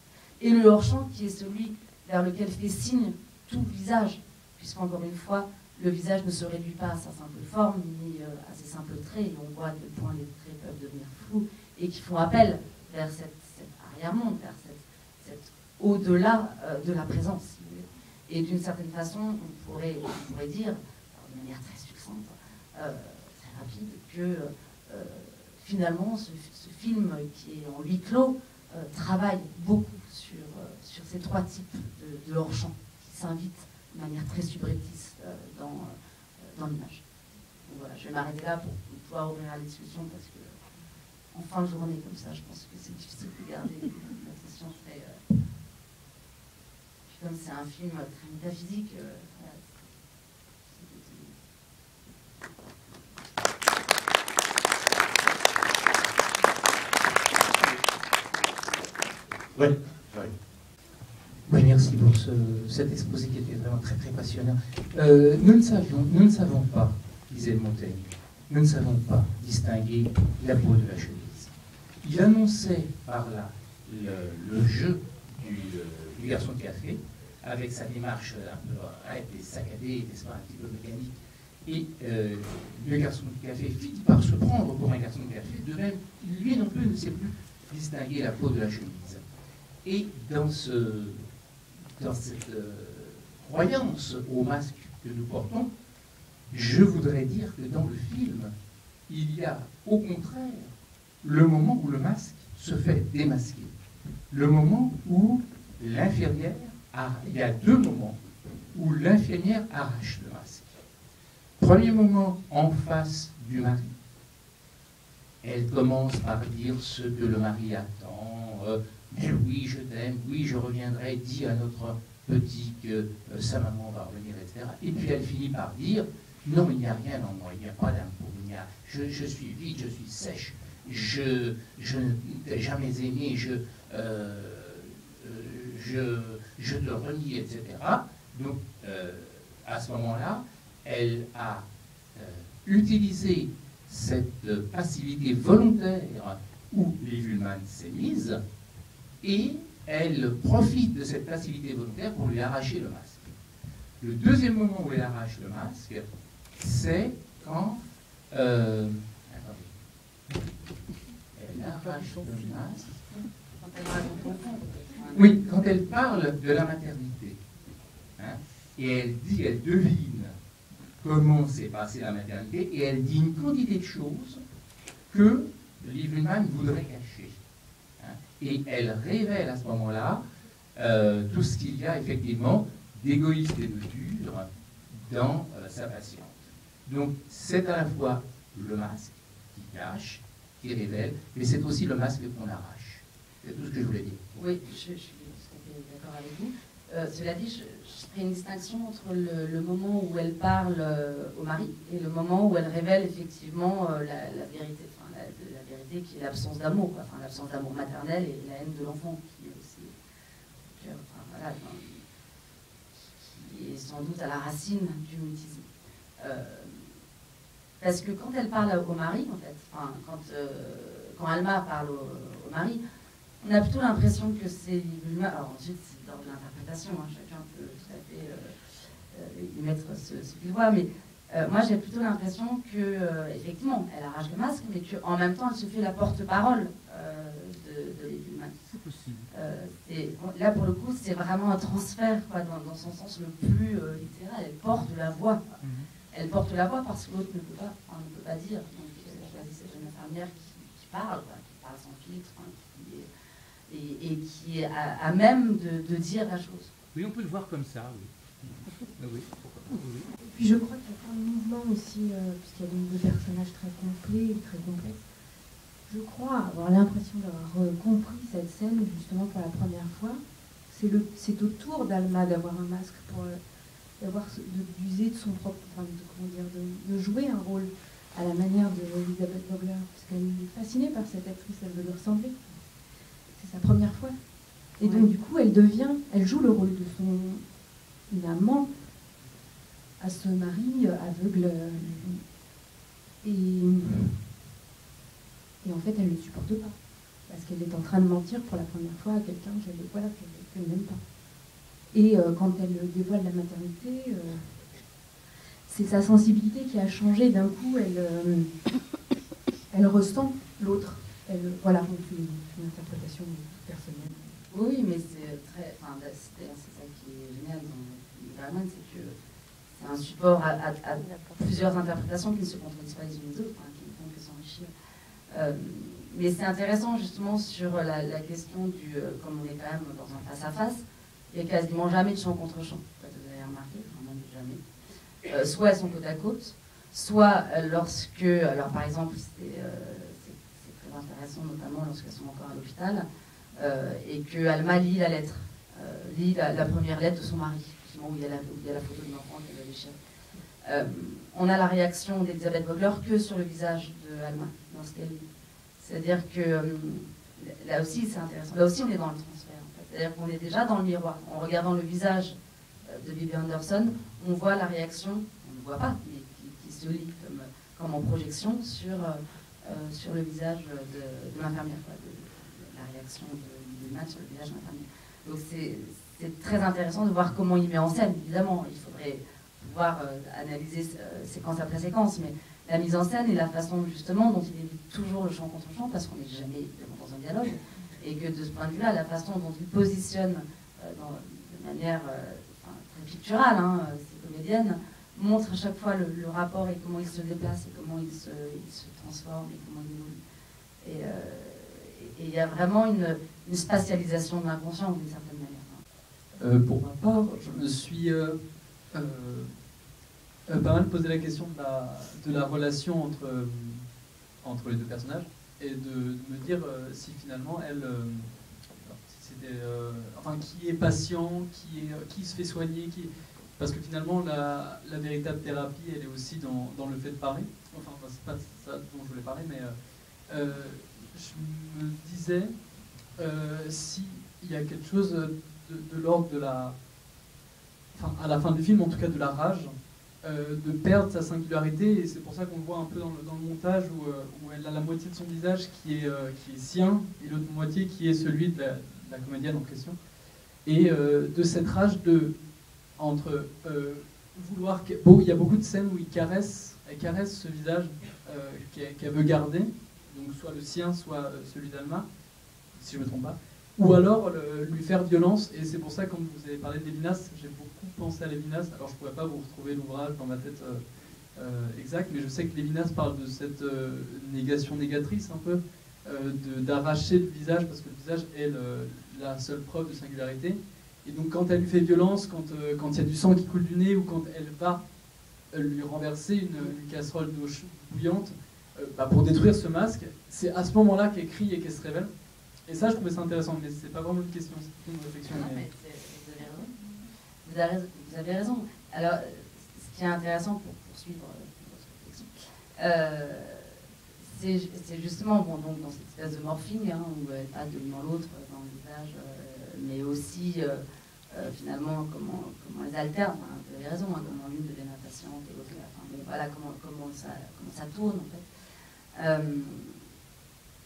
Et le hors-champ qui est celui vers lequel fait signe tout visage, puisqu'encore une fois, le visage ne se réduit pas à sa simple forme, ni à ses simples traits, et on voit à quel point les traits peuvent devenir flous, et qui font appel vers cet arrière-monde, vers cet au-delà de la présence, si vous voulez. Et d'une certaine façon, on pourrait dire, de manière très succincte, très rapide, que finalement, ce film qui est en huis clos travaille beaucoup sur ces 3 types de hors-champ qui s'invitent de manière très subreptice dans l'image. Donc voilà, je vais m'arrêter là pour pouvoir ouvrir la discussion parce que en fin de journée comme ça, je pense que c'est difficile de garder l'attention très... Puis comme c'est un film très métaphysique, Oui, Oui, merci pour cet exposé qui était vraiment très très passionnant. Nous ne savons pas, disait Montaigne, nous ne savons pas distinguer la peau de la chemise. Il annonçait par là le jeu du garçon de café, avec sa démarche un peu raide et saccadée, n'est-ce pas, un petit peu mécanique. Et le garçon de café finit par se prendre pour un garçon de café, de même, lui non plus ne sait plus distinguer la peau de la chemise. Et dans cette croyance au masque que nous portons, je voudrais dire que dans le film, il y a au contraire le moment où le masque se fait démasquer. Le moment où l'infirmière, il y a 2 moments où l'infirmière arrache le masque. Premier moment, en face du mari. Elle commence par dire ce que le mari attend. Mais oui, je t'aime, oui, je reviendrai, dis à notre petit que sa maman va revenir, etc. Et puis elle finit par dire, non, il n'y a rien en moi, il n'y a pas d'amour, je suis vide, je suis sèche, je ne t'ai jamais aimé, je te renie, etc. Donc, à ce moment-là, elle a utilisé cette passivité volontaire où Liv Ullmann s'est mise, et elle profite de cette passivité volontaire pour lui arracher le masque. Le deuxième moment où elle arrache le masque, c'est quand... elle arrache le masque. Oui, quand elle parle de la maternité. Hein, et elle devine comment s'est passée la maternité, et elle dit une quantité de choses que Liv Ullmann voudrait cacher. Et elle révèle à ce moment-là tout ce qu'il y a effectivement d'égoïste et de dur dans sa patiente. Donc c'est à la fois le masque qui cache, qui révèle, mais c'est aussi le masque qu'on arrache. C'est tout ce que je voulais dire. Oui, je suis d'accord avec vous. Cela dit, je ferai une distinction entre le moment où elle parle au mari et le moment où elle révèle effectivement la vérité, enfin, la vérité qui est l'absence d'amour, enfin, l'absence d'amour maternel et la haine de l'enfant, qui est aussi, enfin, voilà, qui est sans doute à la racine du mutisme. Parce que quand elle parle au mari, en fait, enfin, quand Alma parle au mari, on a plutôt l'impression que c'est l'humain. Alors ensuite, c'est dans l'interprétation, hein, chacun peut tout à fait y mettre ce qu'il voit, mais moi j'ai plutôt l'impression que, effectivement, elle arrache le masque, mais qu'en même temps, elle se fait la porte-parole de l'humain. C'est possible. Là, pour le coup, c'est vraiment un transfert, quoi, dans son sens le plus littéral. Elle porte la voix. Elle porte la voix parce que l'autre ne peut pas dire. Donc, je choisis cette jeune infirmière qui parle, quoi, qui parle sans filtre, hein, et qui est à même de dire la chose. Oui, on peut le voir comme ça, oui. Oui, pourquoi pas, oui. Et puis je crois qu'il y a plein de mouvements aussi, puisqu'il y a donc deux personnages très complets et très complexes. Je crois avoir l'impression d'avoir compris cette scène justement pour la première fois. C'est au tour d'Alma d'avoir un masque, d'user de son propre, enfin, de jouer un rôle à la manière de Elisabeth Vogler, parce qu'elle est fascinée par cette actrice, elle veut lui ressembler. C'est sa première fois. Et donc du coup, elle joue le rôle de son amant à ce mari aveugle. Et en fait, elle ne le supporte pas. Parce qu'elle est en train de mentir pour la première fois à quelqu'un qu'elle n'aime pas. Et quand elle dévoile la maternité, c'est sa sensibilité qui a changé. D'un coup, elle ressent l'autre. Voilà, donc une interprétation personnelle. Oui, mais c'est ça qui est génial dans Bergman, c'est que c'est un support à plusieurs interprétations qui ne se contredisent pas les unes les autres, hein, qui ne font que s'enrichir. Mais c'est intéressant justement sur la question du, comme on est quand même dans un face-à-face, il n'y a quasiment jamais de champ contre champ. Vous avez remarqué, enfin même jamais. Soit elles sont côte à côte, soit lorsque, alors par exemple, c'est très intéressant notamment lorsqu'elles sont encore à l'hôpital, et que Alma lit la lettre, lit la première lettre de son mari, justement, où il y a la photo de l'enfant qu'elle a déchiré. On a la réaction d'Elisabeth Vogler que sur le visage de Alma lorsqu'elle lit. C'est-à-dire que là aussi c'est intéressant, là aussi on est dans le transfert. C'est-à-dire qu'on est déjà dans le miroir. En regardant le visage de Bibi Andersson, on voit la réaction, on ne voit pas, mais qui se lit comme en projection sur le visage de l'infirmière, la réaction de l'humain sur le visage de l'infirmière. Donc c'est très intéressant de voir comment il met en scène. Évidemment, il faudrait pouvoir analyser séquence après séquence, mais la mise en scène et la façon justement dont il évite toujours le champ contre champ, parce qu'on n'est jamais évidemment dans un dialogue, et que de ce point de vue-là, la façon dont il positionne de manière très picturale ces comédiennes montre à chaque fois le rapport et comment il se déplace et comment il se transforme et comment il évolue. Et il y a vraiment une spatialisation de l'inconscient d'une certaine manière. Pour ma part, je me suis pas mal posé la question de la relation entre les deux personnages et de me dire si finalement elle, si c'était, enfin qui est patient, qui se fait soigner, parce que finalement la véritable thérapie elle est aussi dans le fait de parler. Enfin c'est pas ça dont je voulais parler, mais je me disais s'il y a quelque chose de l'ordre de enfin à la fin du film en tout cas de la rage. De perdre sa singularité, et c'est pour ça qu'on le voit un peu dans le montage où elle a la moitié de son visage qui est sien et l'autre moitié qui est celui de la comédienne en question, et de cette rage entre vouloir... Bon, il y a beaucoup de scènes où elle caresse ce visage qu'elle veut garder, donc soit le sien, soit celui d'Alma, si je ne me trompe pas, ou alors lui faire violence, et c'est pour ça, quand vous avez parlé de Lévinas, j'ai beaucoup pensé à Lévinas. Alors je ne pourrais pas vous retrouver l'ouvrage dans ma tête exact, mais je sais que Lévinas parle de cette négation négatrice un peu, d'arracher le visage, parce que le visage est la seule preuve de singularité. Et donc quand elle lui fait violence, quand il y a du sang qui coule du nez, ou quand elle va lui renverser une casserole d'eau bouillante pour détruire ce masque, c'est à ce moment-là qu'elle crie et qu'elle se révèle. Et ça, je trouvais ça intéressant, mais c'est pas vraiment une question, c'est plutôt une réflexion. Non, mais vous avez raison. Vous avez raison. Alors, ce qui est intéressant pour poursuivre votre réflexion, c'est justement bon, donc, dans cette espèce de morphing, hein, où elle passe de l'une dans l'autre dans le visage, mais aussi finalement comment elles alternent. Hein, vous avez raison, hein, comment l'une devient impatiente et l'autre. Enfin, bon, voilà comment ça tourne en fait.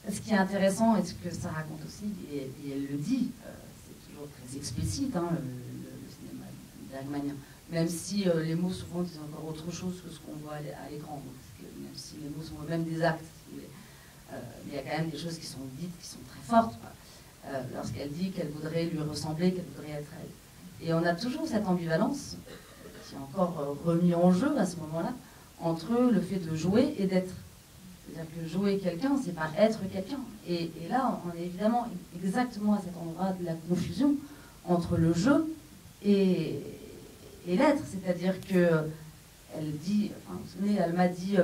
Ce qui est intéressant et ce que ça raconte aussi, et elle le dit, c'est toujours très explicite, hein, le cinéma bergmanien, même si les mots souvent disent encore autre chose que ce qu'on voit à l'écran, même si les mots sont eux-mêmes des actes, il y a quand même des choses qui sont dites, qui sont très fortes, lorsqu'elle dit qu'elle voudrait lui ressembler, qu'elle voudrait être elle. Et on a toujours cette ambivalence, qui est encore remis en jeu à ce moment-là, entre le fait de jouer et d'être. C'est-à-dire que jouer quelqu'un, c'est pas être quelqu'un. Et là, on est évidemment exactement à cet endroit de la confusion entre le jeu et l'être. C'est-à-dire que elle dit, enfin, vous vous souvenez, elle m'a dit,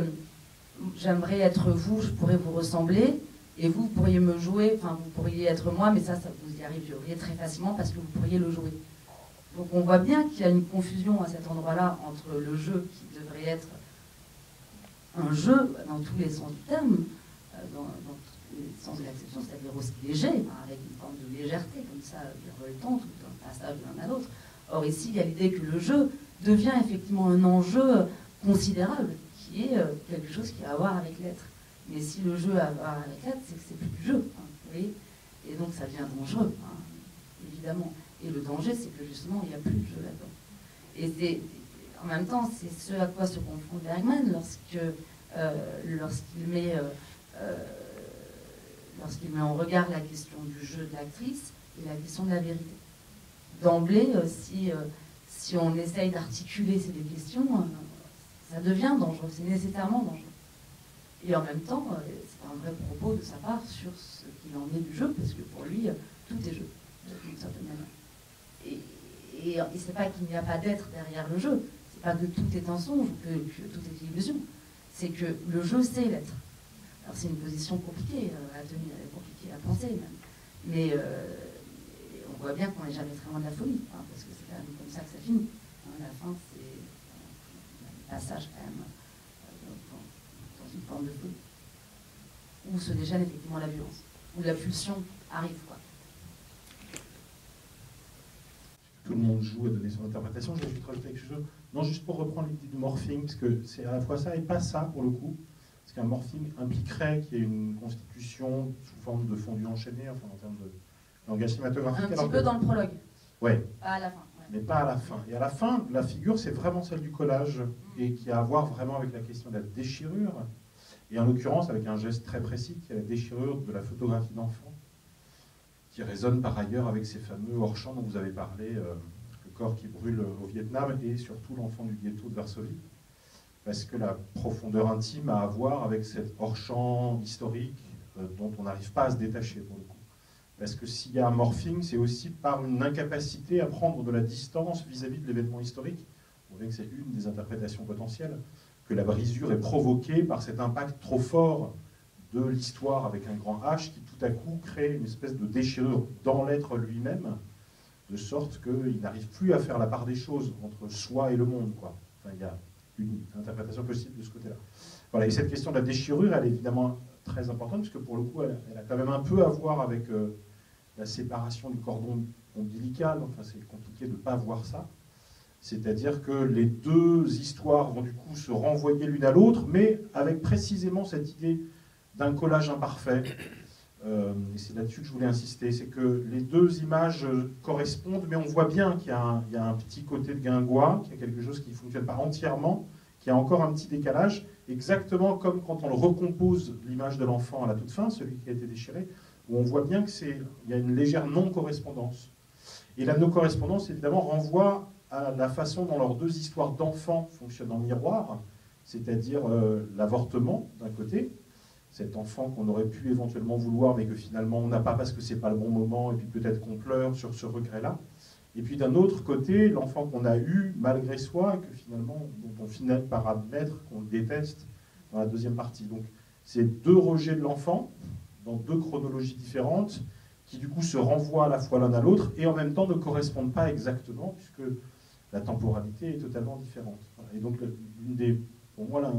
j'aimerais être vous, je pourrais vous ressembler, et vous pourriez me jouer, enfin, vous pourriez être moi, mais ça vous y arriveriez très facilement parce que vous pourriez le jouer. Donc on voit bien qu'il y a une confusion à cet endroit-là entre le jeu qui devrait être un jeu dans tous les sens du terme, dans tous les sens de l'acception, c'est-à-dire aussi léger, avec une forme de légèreté, comme ça, virevoltante, ou d'un passage de l'un à l'autre. Or ici, il y a l'idée que le jeu devient effectivement un enjeu considérable, qui est quelque chose qui a à voir avec l'être. Mais si le jeu a à voir avec l'être, c'est que c'est plus du jeu, hein, vous voyez. Et donc ça devient dangereux, hein, évidemment. Et le danger, c'est que justement, il n'y a plus de jeu là-dedans. Et c'est... En même temps, c'est ce à quoi se confronte Bergman lorsqu'il met en regard la question du jeu de l'actrice et la question de la vérité. D'emblée, si on essaye d'articuler ces deux questions, ça devient dangereux, c'est nécessairement dangereux. Et en même temps, c'est un vrai propos de sa part sur ce qu'il en est du jeu, parce que pour lui, tout est jeu, d'une certaine manière. Et c'est pas qu'il n'y a pas d'être derrière le jeu. C'est pas que tout est un songe, que tout est illusion. C'est que le jeu, c'est l'être. Alors c'est une position compliquée à tenir, compliquée à penser même. Mais on voit bien qu'on n'est jamais très loin de la folie, hein, parce que c'est quand même comme ça que ça finit. Hein, la fin, c'est un passage quand même dans une forme de folie. Où se déchaîne effectivement la violence, où la pulsion arrive, quoi. Tout le monde joue à donner son interprétation. Je vais juste rajouter quelque chose. Non, juste pour reprendre l'idée du morphing, parce que c'est à la fois ça et pas ça, pour le coup. Parce qu'un morphing impliquerait qu'il y ait une constitution sous forme de fondu enchaîné, enfin en termes de langage cinématographique. Un petit peu dans le prologue. Ouais. Pas à la fin. Ouais. Mais pas à la fin. Et à la fin, la figure, c'est vraiment celle du collage, et qui a à voir vraiment avec la question de la déchirure, et en l'occurrence avec un geste très précis, qui est la déchirure de la photographie d'enfant, qui résonne par ailleurs avec ces fameux hors-champs dont vous avez parlé, le corps qui brûle au Vietnam et surtout l'enfant du ghetto de Varsovie. Parce que la profondeur intime a à voir avec cet hors-champ historique dont on n'arrive pas à se détacher pour le coup. Parce que s'il y a un morphing, c'est aussi par une incapacité à prendre de la distance vis-à-vis de l'événement historique. Vous voyez que c'est une des interprétations potentielles, que la brisure est provoquée par cet impact trop fort de l'histoire avec un grand H qui tout à coup crée une espèce de déchirure dans l'être lui-même, de sorte qu'il n'arrive plus à faire la part des choses entre soi et le monde, quoi. Enfin, il y a une interprétation possible de ce côté-là. Voilà, et cette question de la déchirure, elle est évidemment très importante, parce que pour le coup, elle a quand même un peu à voir avec la séparation du cordon ombilical. Enfin, c'est compliqué de ne pas voir ça. C'est-à-dire que les deux histoires vont du coup se renvoyer l'une à l'autre, mais avec précisément cette idée d'un collage imparfait. Et c'est là-dessus que je voulais insister, c'est que les deux images correspondent, mais on voit bien qu'il y a un petit côté de guingois, qu'il y a quelque chose qui ne fonctionne pas entièrement, qu'il y a encore un petit décalage, exactement comme quand on le recompose l'image de l'enfant à la toute fin, celui qui a été déchiré, où on voit bien qu'il y a une légère non-correspondance. Et la non-correspondance, évidemment, renvoie à la façon dont leurs deux histoires d'enfants fonctionnent en miroir, c'est-à-dire l'avortement d'un côté, cet enfant qu'on aurait pu éventuellement vouloir, mais que finalement on n'a pas parce que c'est pas le bon moment, et puis peut-être qu'on pleure sur ce regret-là. Et puis d'un autre côté, l'enfant qu'on a eu malgré soi, et que finalement, dont on finit par admettre qu'on le déteste dans la deuxième partie. Donc c'est deux rejets de l'enfant, dans deux chronologies différentes, qui du coup se renvoient à la fois l'un à l'autre et en même temps ne correspondent pas exactement, puisque la temporalité est totalement différente. Et donc, pour moi, l'un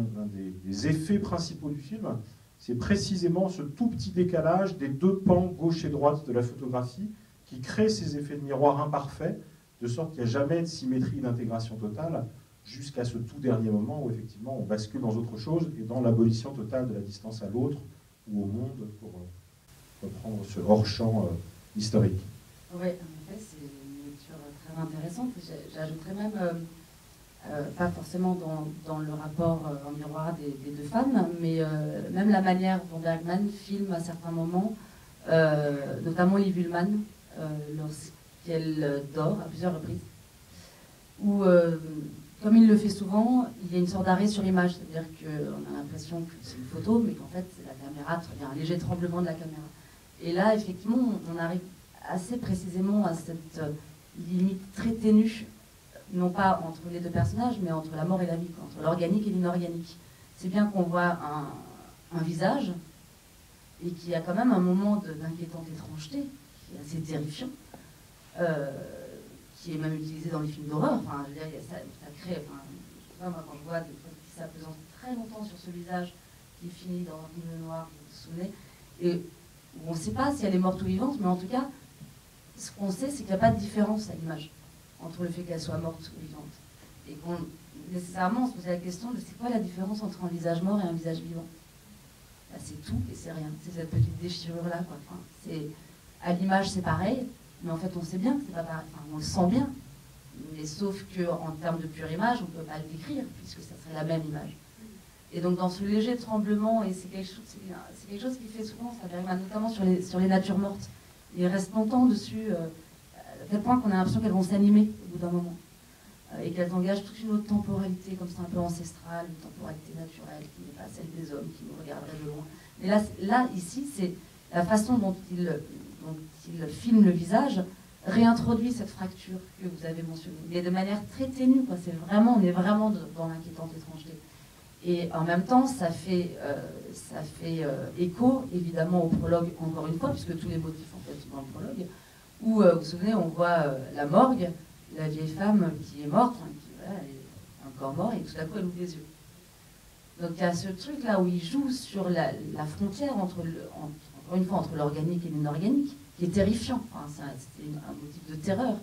des effets principaux du film, c'est précisément ce tout petit décalage des deux pans gauche et droite de la photographie qui crée ces effets de miroir imparfaits, de sorte qu'il n'y a jamais de symétrie d'intégration totale, jusqu'à ce tout dernier moment où effectivement on bascule dans autre chose et dans l'abolition totale de la distance à l'autre ou au monde, pour reprendre ce hors-champ historique. Oui, en effet, c'est une lecture très intéressante. J'ajouterais même, pas forcément dans le rapport en miroir des deux femmes, mais même la manière dont Bergman filme à certains moments, notamment Liv Ullmann, lorsqu'elle dort à plusieurs reprises, où, comme il le fait souvent, il y a une sorte d'arrêt sur image, c'est-à-dire qu'on a l'impression que c'est une photo, mais qu'en fait, la caméra, il y a un léger tremblement de la caméra. Et là, effectivement, on arrive assez précisément à cette limite très ténue, non pas entre les deux personnages, mais entre la mort et la vie, entre l'organique et l'inorganique. C'est bien qu'on voit un visage, et qu'il y a quand même un moment d'inquiétante étrangeté, qui est assez terrifiant, qui est même utilisé dans les films d'horreur. Enfin, je veux dire, ça crée... Enfin, je sais pas, moi, quand je vois des fois qui s'apesantent très longtemps sur ce visage, qui finit dans un film noir, vous vous souvenez, et on ne sait pas si elle est morte ou vivante, mais en tout cas, ce qu'on sait, c'est qu'il n'y a pas de différence à l'image entre le fait qu'elle soit morte ou vivante. Et qu'on, nécessairement, on se posait la question de c'est quoi la différence entre un visage mort et un visage vivant. Là, c'est tout et c'est rien. C'est cette petite déchirure-là, quoi. Enfin, à l'image, c'est pareil, mais en fait, on sait bien que c'est pas pareil. Enfin, on le sent bien. Mais sauf qu'en termes de pure image, on ne peut pas le décrire, puisque ça serait la même image. Et donc dans ce léger tremblement, et c'est quelque chose qui fait souvent, ça Bergman, notamment sur les natures mortes, il reste longtemps dessus, à tel point qu'on a l'impression qu'elles vont s'animer au bout d'un moment, et qu'elles engagent toute une autre temporalité, comme ça un peu ancestrale, une temporalité naturelle, qui n'est pas celle des hommes, qui nous regarderaient de loin. Mais là ici, c'est la façon dont il filme le visage, réintroduit cette fracture que vous avez mentionnée, mais de manière très ténue, quoi. On est vraiment dans l'inquiétante étrangeté. Et en même temps, ça fait écho, évidemment, au prologue, encore une fois, puisque tous les motifs, en fait, sont dans le prologue, où, vous vous souvenez, on voit la morgue, la vieille femme qui est morte, hein, elle est un corps mort, et tout à coup, elle ouvre les yeux. Donc, il y a ce truc-là où il joue sur la frontière, encore une fois, entre l'organique et l'inorganique, qui est terrifiant. Enfin, c'est un motif de terreur.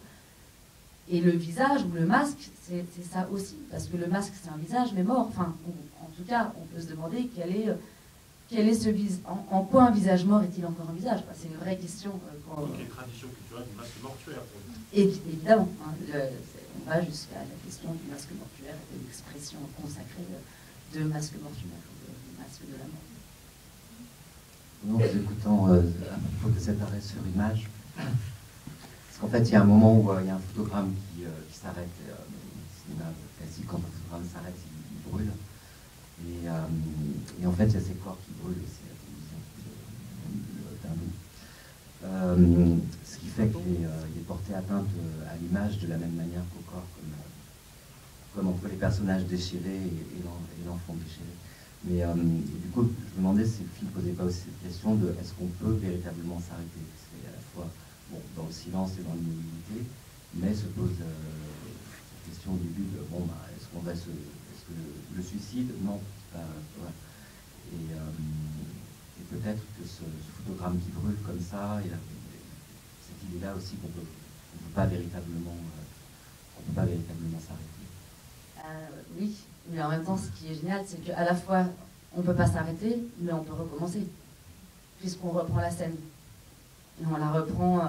Et le visage ou le masque, c'est ça aussi, parce que le masque, c'est un visage, mais mort. Enfin, en tout cas, on peut se demander quel est ce visage. En quoi un visage mort est-il encore un visage? C'est une vraie question. Donc, il y a une tradition culturelle du masque mortuaire. Et évidemment, hein, on va jusqu'à la question du masque mortuaire et de l'expression consacrée de masque mortuaire, de masque de la mort. En vous écoutant à propos de cet arrêt sur image, parce qu'en fait, il y a un moment où il y a un photogramme qui s'arrête, cinéma classique, quand un photogramme s'arrête, il brûle. Et en fait, il y a ces corps qui brûlent, et c'est la télévision d'un bout. Ce qui fait qu'il est porté atteinte à l'image de la même manière qu'au corps, comme entre les personnages déchirés et l'enfant déchiré. Mais du coup, je me demandais si le film ne posait pas aussi cette question de est-ce qu'on peut véritablement s'arrêter? C'est à la fois dans le silence et dans l'immobilité, mais se pose cette question au début de est-ce que le suicide? Non. Ouais. Et peut-être que ce photogramme qui brûle comme ça, et cette idée-là aussi qu'on ne peut pas véritablement s'arrêter. Oui, mais en même temps, ce qui est génial, c'est qu'à la fois, on ne peut pas s'arrêter, mais on peut recommencer, puisqu'on reprend la scène. Et on la reprend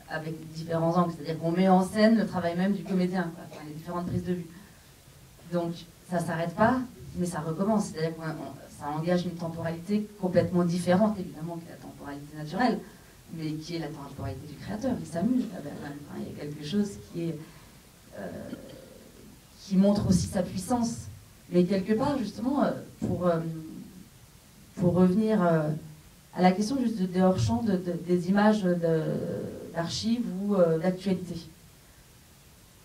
avec différents angles, c'est-à-dire qu'on met en scène le travail même du comédien, quoi, enfin, les différentes prises de vue. Donc, ça ne s'arrête pas, mais ça recommence, c'est-à-dire que ça engage une temporalité complètement différente, évidemment, que la temporalité naturelle, mais qui est la temporalité du créateur. Il s'amuse, enfin, il y a quelque chose qui montre aussi sa puissance. Mais quelque part, justement, pour revenir à la question juste des hors-champs, des images d'archives ou d'actualité.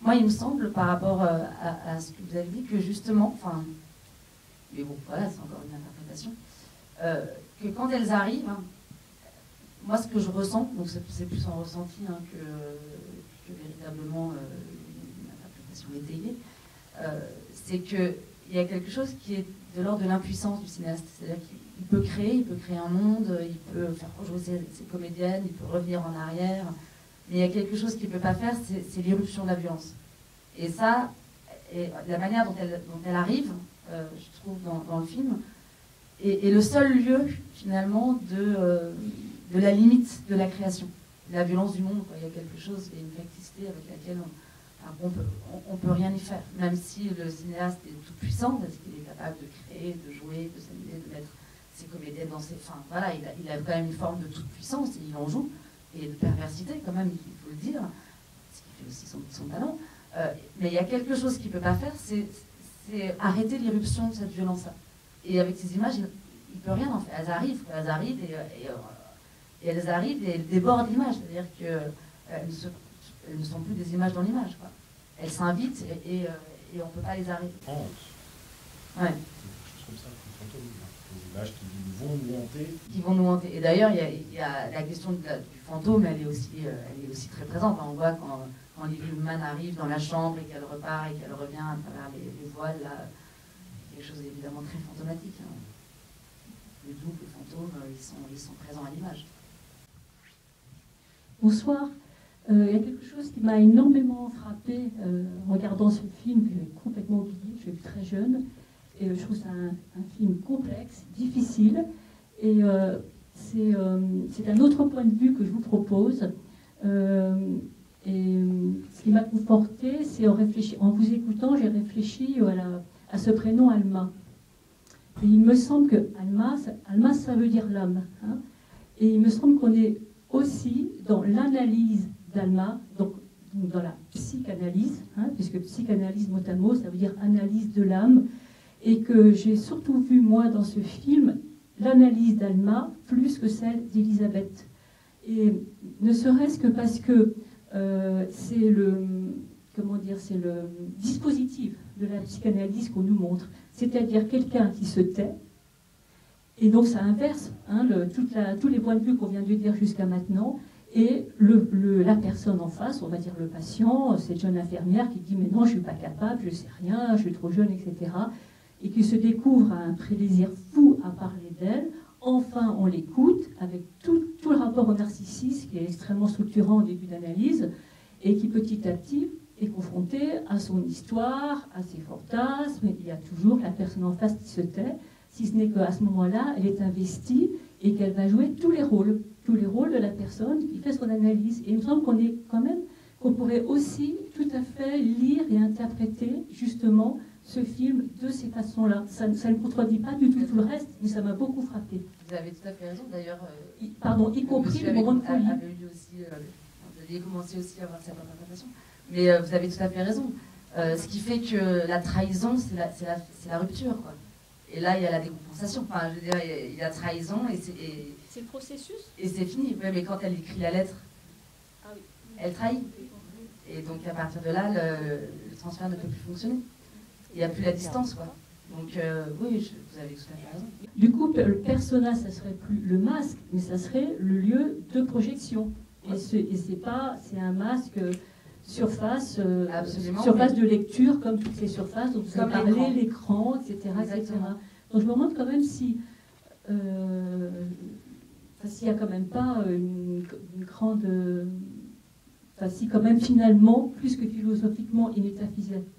Moi, il me semble, par rapport à ce que vous avez dit, que justement, enfin, mais bon, voilà, c'est encore une interprétation, que quand elles arrivent, moi, ce que je ressens, donc c'est plus un ressenti hein, que véritablement une interprétation étayée, c'est qu'il y a quelque chose qui est de l'ordre de l'impuissance du cinéaste. C'est-à-dire qu'il peut créer un monde, il peut faire rejouer ses comédiennes, il peut revenir en arrière, mais il y a quelque chose qu'il ne peut pas faire, c'est l'irruption de la violence. Et ça, et la manière dont elle arrive, je trouve, dans le film, est le seul lieu, finalement, de la limite de la création. La violence du monde, quoi. Il y a quelque chose, il y a une facticité avec laquelle on peut rien y faire. Même si le cinéaste est tout puissant, parce qu'il est capable de créer, de jouer, de s'amuser, de mettre ses comédiennes dans ses... Enfin, voilà, il a quand même une forme de toute puissance, et il en joue, et de perversité, quand même, il faut le dire, ce qui fait aussi son talent. Mais il y a quelque chose qu'il ne peut pas faire, c'est arrêter l'irruption de cette violence-là. Et avec ces images, il ne peut rien en faire. Elles arrivent et elles débordent l'image. C'est-à-dire qu'elles ne sont plus des images dans l'image. Elles s'invitent et on ne peut pas les arrêter. Ouais. Quelque chose comme ça, comme fantôme, des images qui vont nous hanter. Qui vont nous hanter. Et d'ailleurs, il y a la question du fantôme, elle est aussi très présente. On voit quand Lily Woodman arrive dans la chambre et qu'elle repart et qu'elle revient à travers les voiles, là, quelque chose d'évidemment très fantomatique. Hein. Le double, le fantôme, ils sont présents à l'image. Bonsoir. Il y a quelque chose qui m'a énormément frappée en regardant ce film que j'ai complètement oublié, je suis très jeune. Et je trouve ça un film complexe, difficile. Et c'est un autre point de vue que je vous propose. Et ce qui m'a confortée, c'est en vous écoutant, j'ai réfléchi à ce prénom Alma. Et il me semble que Alma, ça veut dire l'âme. Hein. Et il me semble qu'on est aussi dans l'analyse d'Alma, donc dans la psychanalyse, hein, puisque psychanalyse mot à mot, ça veut dire analyse de l'âme, et que j'ai surtout vu, moi, dans ce film, l'analyse d'Alma plus que celle d'Elisabeth. Et ne serait-ce que parce que c'est le dispositif de la psychanalyse qu'on nous montre, c'est-à-dire quelqu'un qui se tait, et donc ça inverse hein, tous les points de vue qu'on vient de dire jusqu'à maintenant, et la personne en face, on va dire le patient, cette jeune infirmière qui dit « mais non, je ne suis pas capable, je ne sais rien, je suis trop jeune, etc. » et qui se découvre à un plaisir fou à parler d'elle. Enfin, on l'écoute avec tout le rapport au narcissisme qui est extrêmement structurant au début d'analyse et qui petit à petit est confronté à son histoire, à ses fantasmes. Il y a toujours la personne en face qui se tait, si ce n'est qu'à ce moment-là, elle est investie et qu'elle va jouer tous les rôles de la personne qui fait son analyse. Et il me semble qu'on pourrait aussi tout à fait lire et interpréter justement ce film de ces façons-là. Ça ne contredit pas du tout le reste, mais ça m'a beaucoup frappé. Vous avez tout à fait raison, d'ailleurs. Y compris le moment de folie. Vous aviez commencé aussi à avoir cette interprétation. Mais vous avez tout à fait raison. Ce qui fait que la trahison, c'est la rupture, quoi. Et là, il y a la décompensation. Enfin, je veux dire, il y a la trahison et c'est le processus. Et c'est fini. Ouais, mais quand elle écrit la lettre, oui. Elle trahit. Et donc, à partir de là, le transfert ne peut plus fonctionner. Il n'y a plus la distance, quoi. Donc, oui, vous avez tout à fait raison. Du coup, le persona, ça serait plus le masque, mais ça serait le lieu de projection. Et c'est un masque surface de lecture, comme toutes les surfaces dont vous avez parlé, l'écran, etc., etc. Donc, je me demande quand même si s'il n'y a quand même pas une grande... Enfin, si quand même finalement, plus que philosophiquement et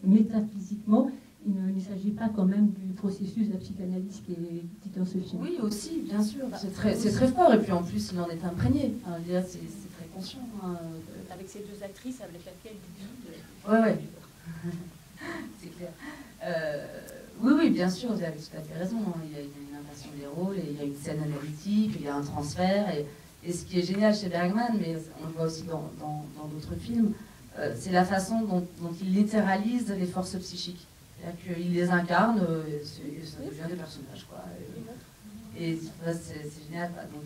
métaphysiquement, il ne s'agit pas quand même du processus de la psychanalyse qui est dit dans ce film. Oui, aussi, bien sûr. C'est très fort. Et puis en plus, il en est imprégné. Enfin, c'est très conscient. Hein. Avec ces deux actrices avec lesquelles il vit. Ouais. C'est clair. Oui, bien sûr, vous avez tout à fait raison. Il y a une inversion des rôles, et il y a une scène analytique, il y a un transfert. Et ce qui est génial chez Bergman, mais on le voit aussi dans d'autres films, c'est la façon dont il littéralise les forces psychiques. C'est-à-dire qu'il les incarne, et ça devient des personnages, quoi. Et c'est génial. Donc,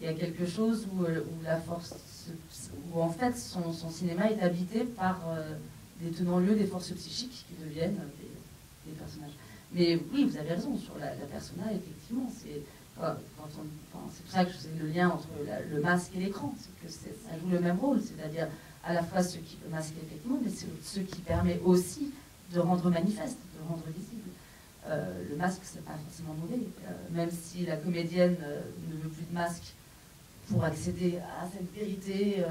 il y a quelque chose où la force, où en fait son cinéma est habité par des tenants-lieux des forces psychiques qui deviennent des personnages. Mais oui, vous avez raison, sur la persona, effectivement, c'est pour ça que je faisais le lien entre le masque et l'écran, c'est que ça joue le même rôle, c'est-à-dire à la fois ce qui peut masquer effectivement, mais c'est ce qui permet aussi de rendre manifeste, de rendre visible. Le masque, c'est pas forcément mauvais, même si la comédienne ne veut plus de masque pour accéder à cette vérité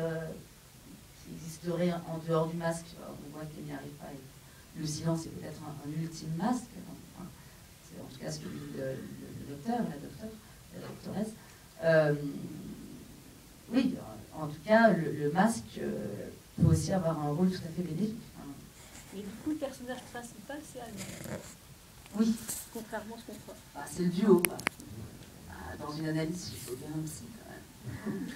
qui existerait en dehors du masque, on voit qu'elle n'y arrive pas. Et le silence est peut-être un ultime masque, enfin, c'est en tout cas ce que dit le docteur, la doctoresse. Oui, en tout cas, le masque peut aussi avoir un rôle tout à fait bénéfique. Mais du coup, le personnage principal, c'est Alma. Oui. Contrairement à ce qu'on croit. C'est le duo, quoi. Dans une analyse, il faut bien aussi, quand même.